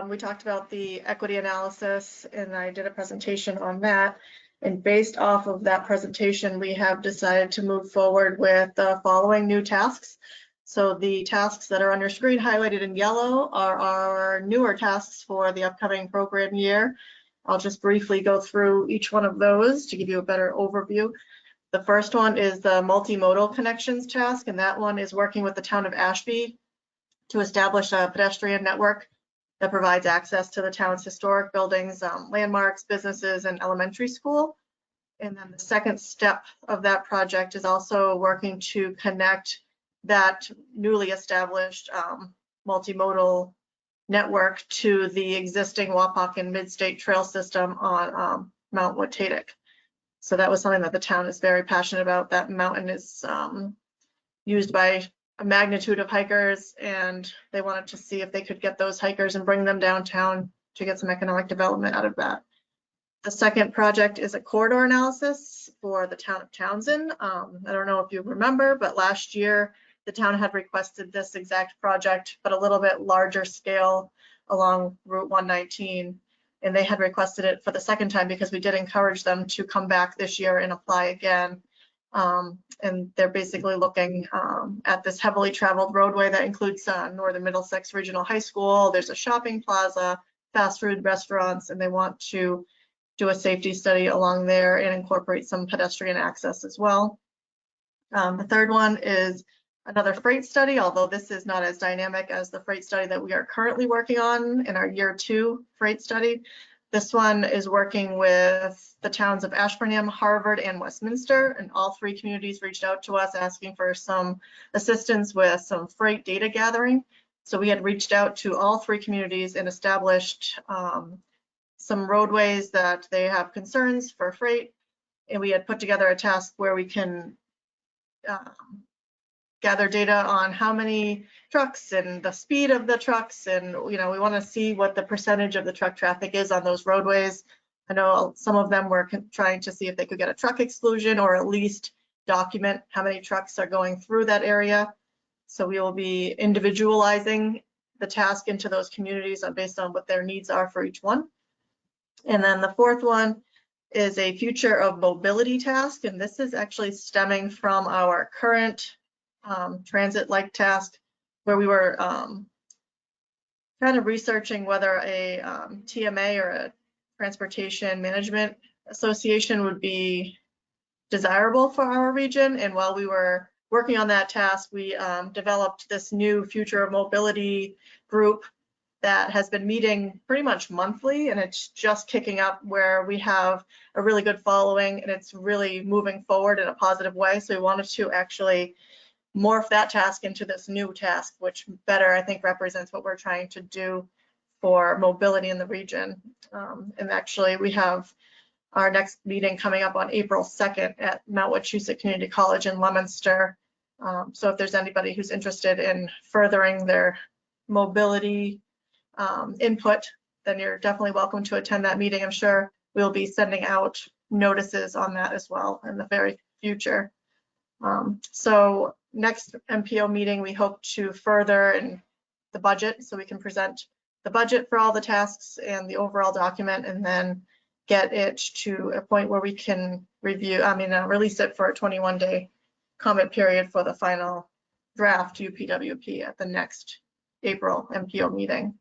We talked about the equity analysis, and I did a presentation on that. And based off of that presentation, we have decided to move forward with the following new tasks. So the tasks that are on your screen highlighted in yellow are our newer tasks for the upcoming program year. I'll just briefly go through each one of those to give you a better overview. The first one is the multimodal connections task, and that one is working with the town of Ashby to establish a pedestrian network that provides access to the town's historic buildings, landmarks, businesses, and elementary school. And then the second step of that project is also working to connect that newly established multimodal network to the existing Wapak and Mid-State Trail system on Mount Watatic. So that was something that the town is very passionate about. That mountain is used by a magnitude of hikers, and they wanted to see if they could get those hikers and bring them downtown to get some economic development out of that. The second project is a corridor analysis for the town of Townsend. I don't know if you remember, but last year the town had requested this exact project, but a little bit larger scale along Route 119. And they had requested it for the second time because we did encourage them to come back this year and apply again. And they're basically looking at this heavily traveled roadway that includes Northern Middlesex Regional High School. There's a shopping plaza, fast food restaurants, and they want to do a safety study along there and incorporate some pedestrian access as well. The third one is another freight study, although this is not as dynamic as the freight study that we are currently working on in our year 2 freight study. This one is working with the towns of Ashburnham, Harvard, and Westminster, and all 3 communities reached out to us asking for some assistance with some freight data gathering. So we had reached out to all 3 communities and established some roadways that they have concerns for freight, and we had put together a task where we can gather data on how many trucks and the speed of the trucks, and we want to see what the percentage of the truck traffic is on those roadways. I know some of them were trying to see if they could get a truck exclusion or at least document how many trucks are going through that area. So we will be individualizing the task into those communities based on what their needs are for each one. And then the fourth one is a future of mobility task, and this is actually stemming from our current transit-like task, where we were kind of researching whether a TMA or a Transportation Management Association would be desirable for our region. And while we were working on that task, we developed this new future of mobility group that has been meeting pretty much monthly, and it's just kicking up, where we have a really good following and it's really moving forward in a positive way. So we wanted to actually morph that task into this new task, which better, I think, represents what we're trying to do for mobility in the region. And actually, we have our next meeting coming up on April 2nd at Montachusett Community College in Leominster. So if there's anybody who's interested in furthering their mobility input, then you're definitely welcome to attend that meeting. I'm sure we'll be sending out notices on that as well in the very future. So next MPO meeting, we hope to further in the budget, so we can present the budget for all the tasks and the overall document, and then get it to a point where we can review, release it for a 21-day comment period for the final draft UPWP at the next April MPO meeting.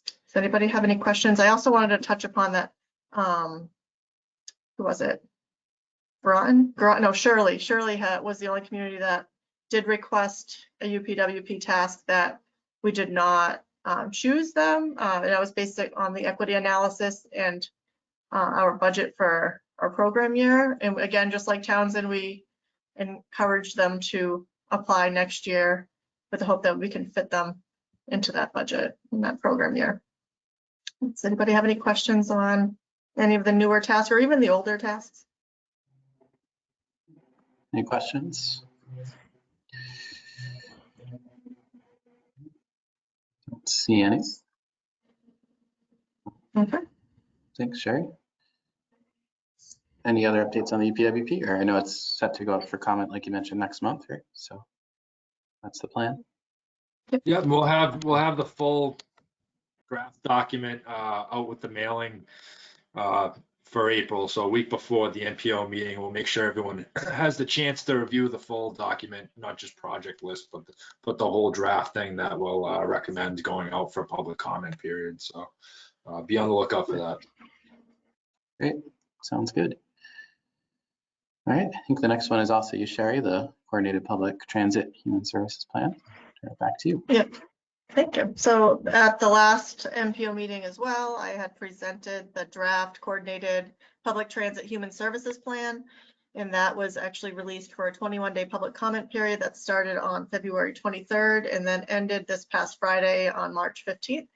Does anybody have any questions? I also wanted to touch upon that, who was it? Shirley. Shirley was the only community that did request a UPWP task that we did not choose them. And that was based on the equity analysis and our budget for our program year. And again, just like Townsend, we encourage them to apply next year with the hope that we can fit them into that budget in that program year. Does anybody have any questions on any of the newer tasks or even the older tasks? Any questions? Don't see any. Okay. Thanks, Sherry. Any other updates on the UPWP? Or I know it's set to go up for comment, like you mentioned, next month, right? So that's the plan. Yeah, we'll have the full draft document out with the mailing for April. So a week before the MPO meeting, we'll make sure everyone has the chance to review the full document, not just project list, but the whole draft thing that we'll recommend going out for public comment period. So be on the lookout for that. Great, sounds good. All right, I think the next one is also you, Sherry, the Coordinated Public Transit Human Services Plan. Turn it back to you. Yeah, thank you. So at the last MPO meeting as well, I had presented the draft Coordinated Public Transit Human Services Plan, and that was actually released for a 21-day public comment period that started on February 23rd and then ended this past Friday on March 15th.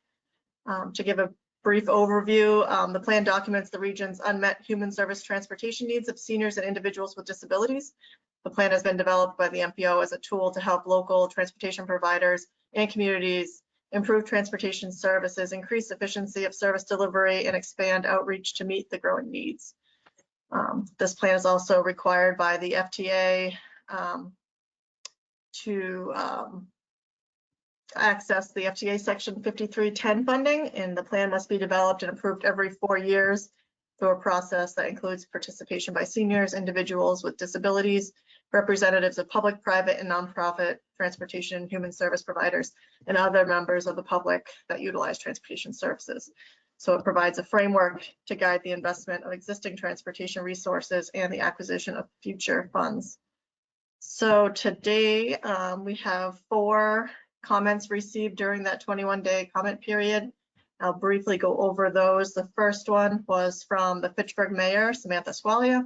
To give a brief overview, the plan documents the region's unmet human service transportation needs of seniors and individuals with disabilities. The plan has been developed by the MPO as a tool to help local transportation providers and communities improve transportation services, increase efficiency of service delivery, and expand outreach to meet the growing needs. This plan is also required by the FTA to access the FTA Section 5310 funding, and the plan must be developed and approved every 4 years through a process that includes participation by seniors, individuals with disabilities, representatives of public, private, and nonprofit transportation and human service providers, and other members of the public that utilize transportation services. So it provides a framework to guide the investment of existing transportation resources and the acquisition of future funds. So today we have 4 comments received during that 21-day comment period. I'll briefly go over those. The first one was from the Fitchburg Mayor, Samantha Squalia.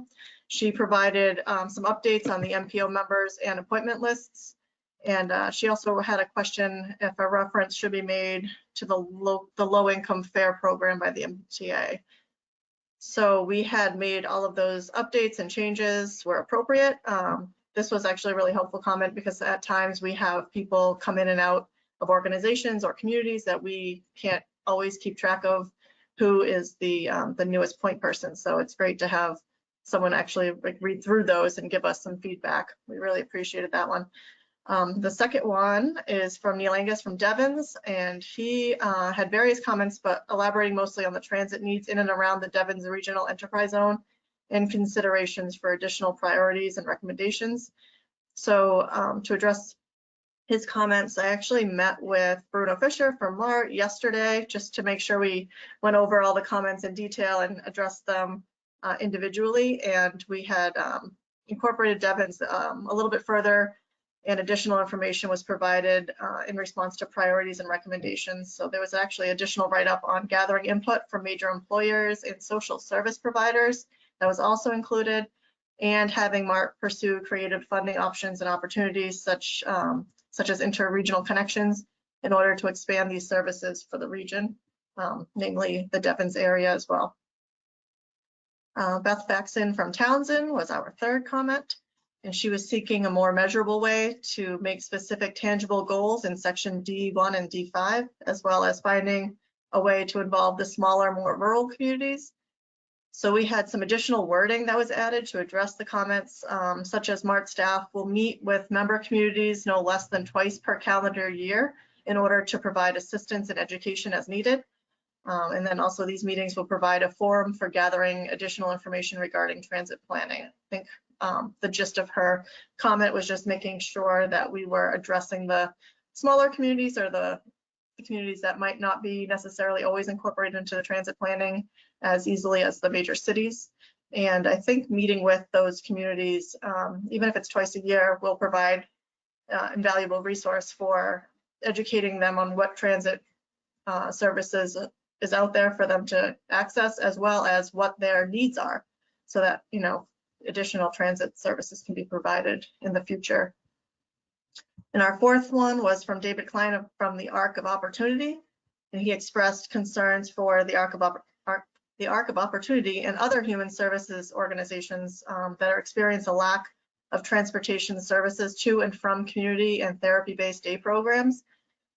She provided some updates on the MPO members and appointment lists. And she also had a question if a reference should be made to the low income fare program by the MTA. So we had made all of those updates and changes where appropriate. This was actually a really helpful comment because at times we have people come in and out of organizations or communities that we can't always keep track of who is the newest point person. So it's great to have someone actually read through those and give us some feedback. We really appreciated that one. The second one is from Neil Angus from Devens, and he had various comments, but elaborating mostly on the transit needs in and around the Devens Regional Enterprise Zone and considerations for additional priorities and recommendations. So to address his comments, I actually met with Bruno Fisher from MART yesterday just to make sure we went over all the comments in detail and addressed them individually. And we had incorporated Devens a little bit further, and additional information was provided in response to priorities and recommendations. So there was actually additional write-up on gathering input from major employers and social service providers that was also included, and having MART pursue creative funding options and opportunities such as inter-regional connections in order to expand these services for the region, namely the Devens area as well. Beth Faxon from Townsend was our third comment, and she was seeking a more measurable way to make specific tangible goals in section D1 and D5, as well as finding a way to involve the smaller, more rural communities. So we had some additional wording that was added to address the comments, such as MART staff will meet with member communities no less than twice per calendar year in order to provide assistance and education as needed. And then also these meetings will provide a forum for gathering additional information regarding transit planning. I think the gist of her comment was just making sure that we were addressing the smaller communities or the communities that might not be necessarily always incorporated into the transit planning as easily as the major cities. And I think meeting with those communities, even if it's twice a year, will provide invaluable resource for educating them on what transit services is out there for them to access, as well as what their needs are, so that, you know, additional transit services can be provided in the future. And our fourth one was from David Klein from the Arc of Opportunity, and he expressed concerns for the Arc of Opportunity and other human services organizations that are experiencing a lack of transportation services to and from community and therapy-based day programs.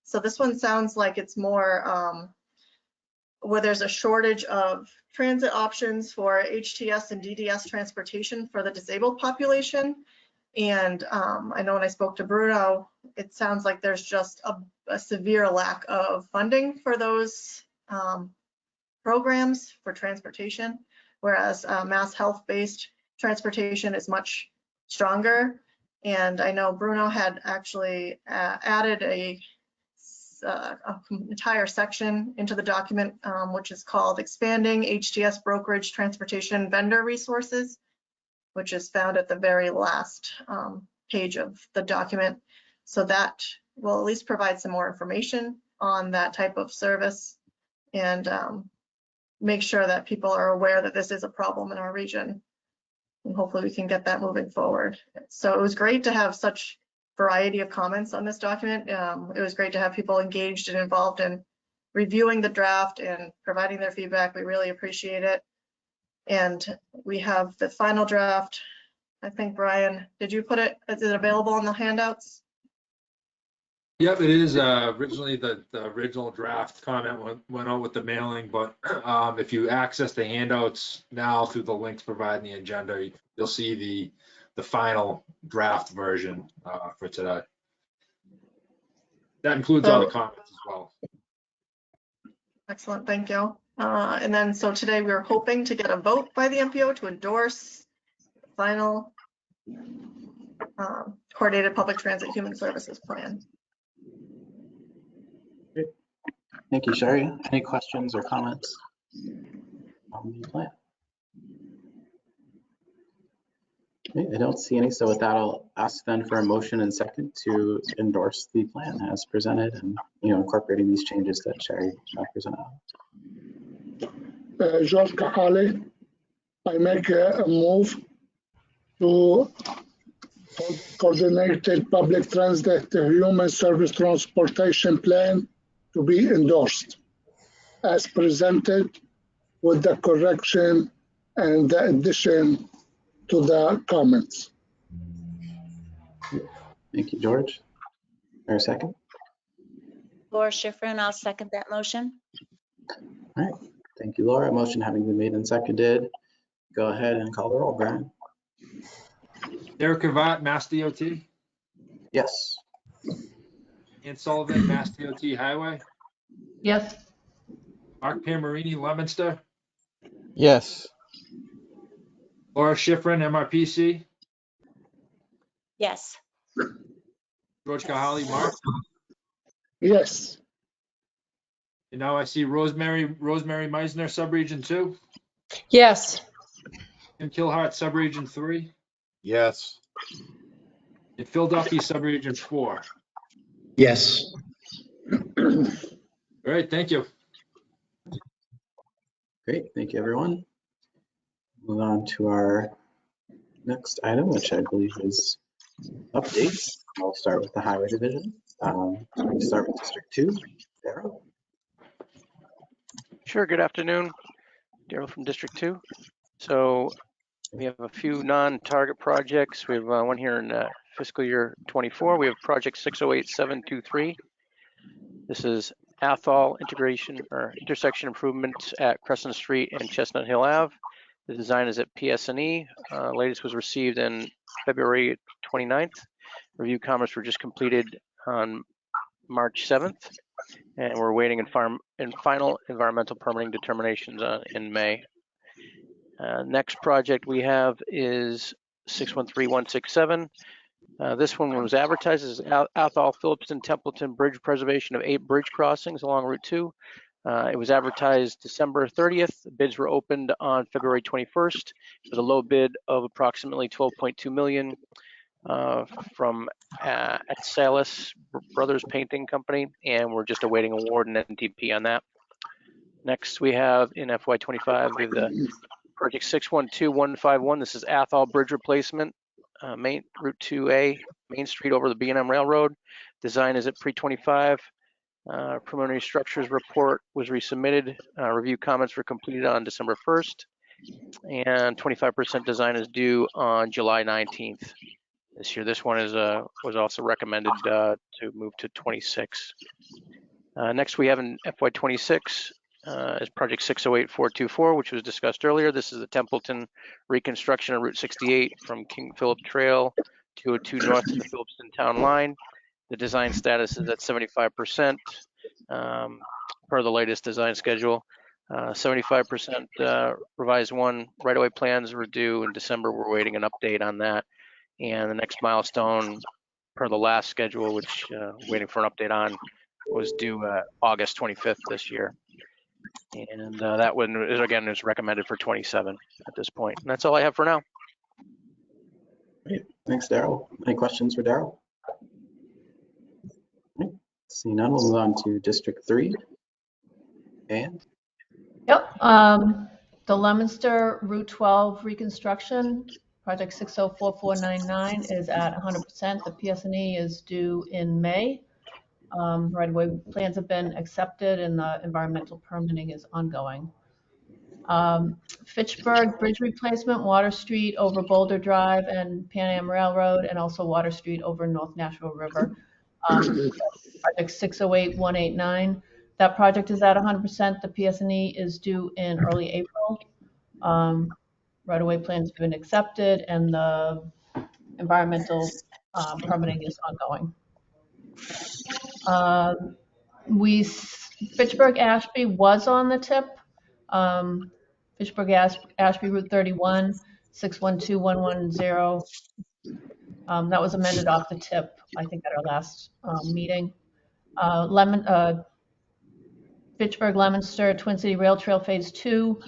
So this one sounds like it's more where there's a shortage of transit options for HTS and DDS transportation for the disabled population. And I know when I spoke to Bruno, it sounds like there's just a severe lack of funding for those programs for transportation, whereas mass health-based transportation is much stronger. And I know Bruno had actually added an entire section into the document, which is called Expanding HTS Brokerage Transportation Vendor Resources, which is found at the very last page of the document. So that will at least provide some more information on that type of service and make sure that people are aware that this is a problem in our region. And hopefully we can get that moving forward. So it was great to have such variety of comments on this document. It was great to have people engaged and involved in reviewing the draft and providing their feedback. We really appreciate it. And we have the final draft. I think, Brian, did you put it, is it available in the handouts? Yep, it is. Originally, the original draft comment went out with the mailing, but if you access the handouts now through the links provided in the agenda, you'll see the final draft version for today. That includes all the comments as well. Excellent, thank you. And then, so today we're hoping to get a vote by the MPO to endorse the final coordinated public transit human services plan. Thank you, Sherry. Any questions or comments on the plan? Okay, I don't see any, so with that, I'll ask then for a motion and second to endorse the plan as presented and, you know, incorporating these changes that Sherry presented. George Kahale, I make a move to coordinated public transit human service transportation plan to be endorsed as presented with the correction and the addition to the comments. Thank you, George. Or a second? Laura Schifrin, I'll second that motion. All right. Thank you, Laura. Motion having been made and seconded. Go ahead and call the roll, Brian. Derek Cravat, Mass DOT. Yes. Ann Sullivan, Mass DOT Highway. Yes. Mark Pamarini, Leominster. Yes. Laura Schifrin, MRPC. Yes. George Kahale, Mark. Yes. And now I see Rosemary Meisner, Subregion 2. Yes. And Kilhart, Subregion 3. Yes. And Phil Duffy, Subregion 4. Yes. All right, thank you. Great, thank you, everyone. Move on to our next item, which I believe is updates. I'll start with the Highway Division. We start with District 2. Darryl. Sure. Good afternoon. Darryl from District 2. So we have a few non-target projects. We have one here in fiscal year 24. We have project 608723. This is Athol integration or intersection improvements at Crescent Street and Chestnut Hill Ave. The design is at PS&E. Latest was received in February 29th. Review comments were just completed on March 7th, and we're waiting in final environmental permitting determinations in May. Next project we have is 613167. This one was advertised as Athol Phillipston Templeton Bridge Preservation of 8 bridge crossings along Route 2. It was advertised December 30th. Bids were opened on February 21st with a low bid of approximately 12.2 million from Excelis Brothers Painting Company, and we're just awaiting award and NTP on that. Next, we have in FY25 we have the project 612151. This is Athol Bridge Replacement, Main Route 2A, Main Street over the B&M Railroad. Design is at pre-25. Preliminary structures report was resubmitted. Review comments were completed on December 1st, and 25% design is due on July 19th this year. This one is was also recommended to move to 26. Next, we have in FY26 is project 608424, which was discussed earlier. This is the Templeton reconstruction of Route 68 from King Philip Trail 202 north to the Phillipston Town Line. The design status is at 75% per the latest design schedule. 75% revised one right-of-way plans were due in December. We're waiting an update on that. And the next milestone per the last schedule, which waiting for an update on, was due August 25th this year. And that one, again, is recommended for 27 at this point. And that's all I have for now. Great. Thanks, Daryl. Any questions for Daryl? Seeing none, we'll move on to District 3. And Yep. The Leominster Route 12 reconstruction, project 604499, is at 100%. The PS&E is due in May. Right-of-way plans have been accepted and the environmental permitting is ongoing. Fitchburg Bridge replacement, Water Street over Boulder Drive and Pan Am Railroad, and also Water Street over North Nashville River. Project 608189. That project is at 100%. The PS&E is due in early April. Right-of-way plans have been accepted and the environmental permitting is ongoing. Fitchburg Ashby was on the tip. Fitchburg Ashby Route 31, 612110. That was amended off the tip, I think, at our last meeting. Fitchburg Leominster Twin City Rail Trail Phase 2,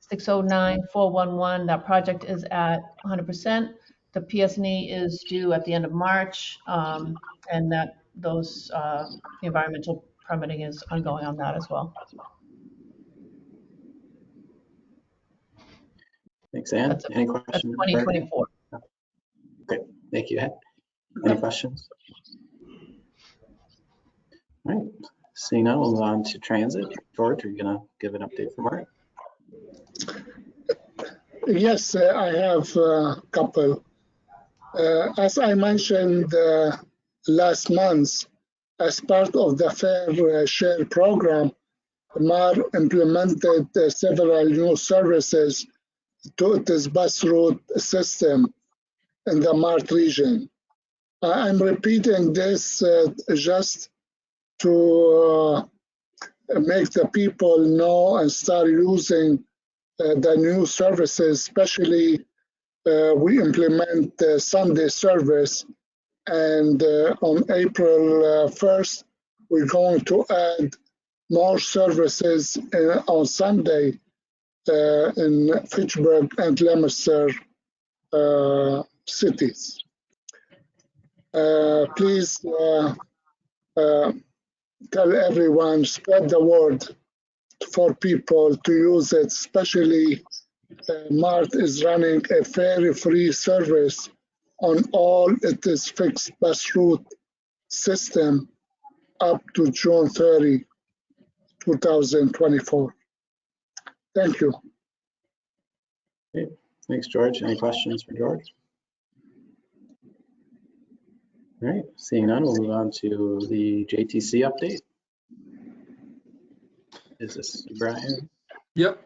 609411. That project is at 100%. The PS&E is due at the end of March, and that those the environmental permitting is ongoing on that as well. thanks, Ann. Any questions? That's 2024. Okay, thank you, Ann. Any questions? All right, seeing none, we'll move on to transit. George, are you gonna give an update for Mark? Yes, I have a couple. As I mentioned last month, as part of the Fair Share program, MAR implemented several new services to its bus route system in the MART region. I'm repeating this just to make the people know and start using the new services, especially we implement Sunday service, and on April 1st, we're going to add more services on Sunday in Fitchburg and Leominster cities. Please tell everyone, spread the word for people to use it, especially MART is running a fare-free service on all its fixed bus route system up to June 30, 2024. Thank you. Okay. Thanks, George. Any questions for George? All right, seeing none, we'll move on to the JTC update. Is this Brian? Yep.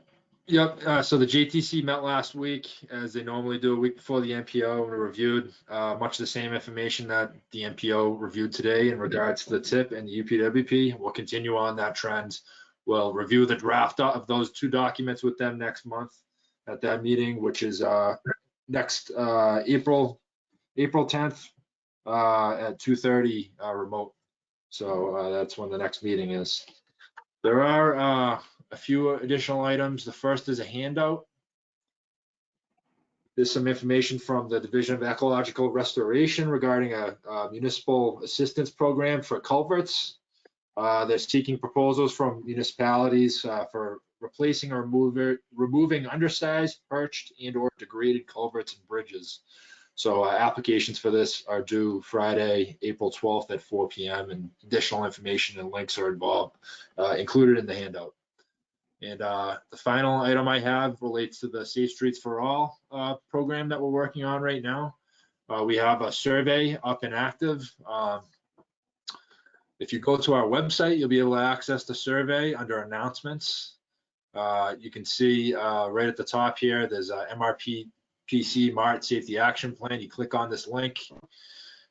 Yep, so the JTC met last week, as they normally do, a week before the MPO, and we reviewed much the same information that the MPO reviewed today in regards to the TIP and the UPWP. We'll continue on that trend. We'll review the draft of those two documents with them next month at that meeting, which is next April 10th at 2:30 remote. So that's when the next meeting is. There are a few additional items. The first is a handout. There's some information from the Division of Ecological Restoration regarding a municipal assistance program for culverts. They're seeking proposals from municipalities for replacing or removing undersized, perched, and/or degraded culverts and bridges. So applications for this are due Friday, April 12th at 4 p.m. and additional information and links are involved, included in the handout. And the final item I have relates to the Safe Streets for All program that we're working on right now. We have a survey up and active. If you go to our website, you'll be able to access the survey under announcements. You can see right at the top here, there's a MRPC MART Safety Action Plan. You click on this link.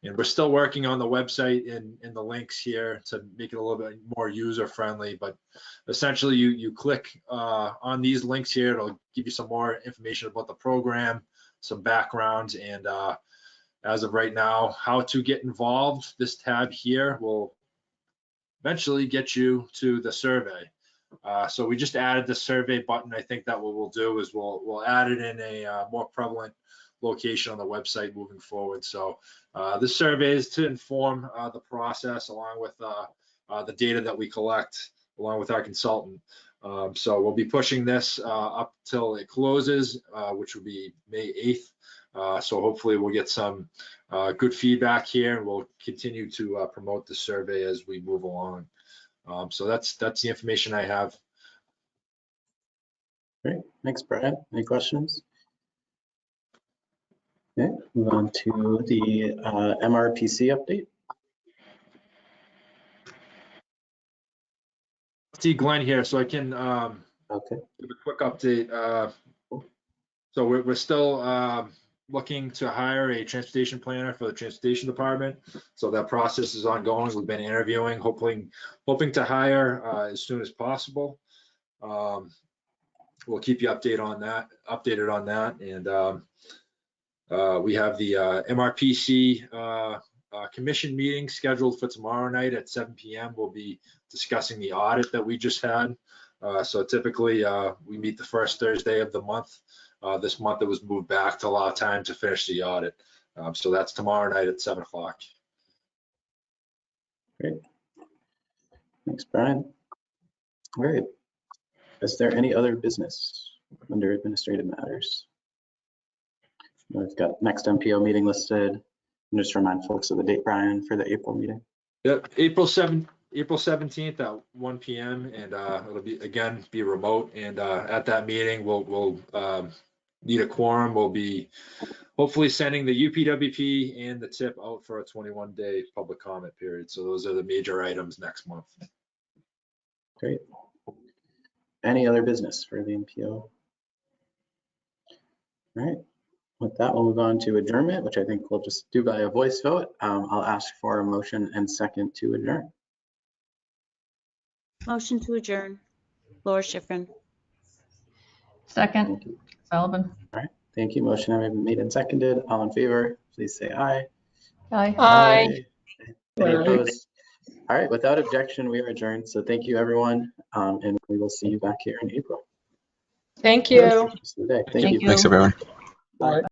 And we're still working on the website and the links here to make it a little bit more user friendly. But essentially, you click on these links here. It'll give you some more information about the program, some background, and as of right now, how to get involved. This tab here will eventually get you to the survey. So we just added the survey button. I think that what we'll do is we'll add it in a more prevalent location on the website moving forward. So this survey is to inform the process along with the data that we collect along with our consultant. So we'll be pushing this up till it closes, which will be May 8th. So hopefully we'll get some good feedback here, and we'll continue to promote the survey as we move along. So that's the information I have. Great, thanks, Brian. Any questions? Okay, move on to the MRPC update. See Glenn here, so I can Okay. give a quick update. So we're still looking to hire a transportation planner for the transportation department. So that process is ongoing. We've been interviewing, hoping to hire as soon as possible. We'll keep you updated on that. And we have the MRPC commission meeting scheduled for tomorrow night at 7 p.m. We'll be discussing the audit that we just had. So typically we meet the first Thursday of the month. This month it was moved back to allow time to finish the audit. So that's tomorrow night at 7 o'clock. Great. Thanks, Brian. All right. Is there any other business under administrative matters? We've got next MPO meeting listed. And just remind folks of the date, Brian, for the April meeting. Yep, April 17th at 1 p.m. and it'll be remote. And at that meeting, we'll need a quorum. We'll be hopefully sending the UPWP and the TIP out for a 21-day public comment period. So those are the major items next month. Great. Any other business for the MPO? All right. With that, we'll move on to adjournment, which I think we'll just do by a voice vote. I'll ask for a motion and second to adjourn. Motion to adjourn. Laura Schifrin. Second, Sullivan. All right. Thank you. Motion having been made and seconded. All in favor, please say aye. Aye. Aye. Any opposed? All right. Without objection, we are adjourned. So thank you, everyone. And we will see you back here in April. Thank you. Thank you. Thanks, everyone. Bye.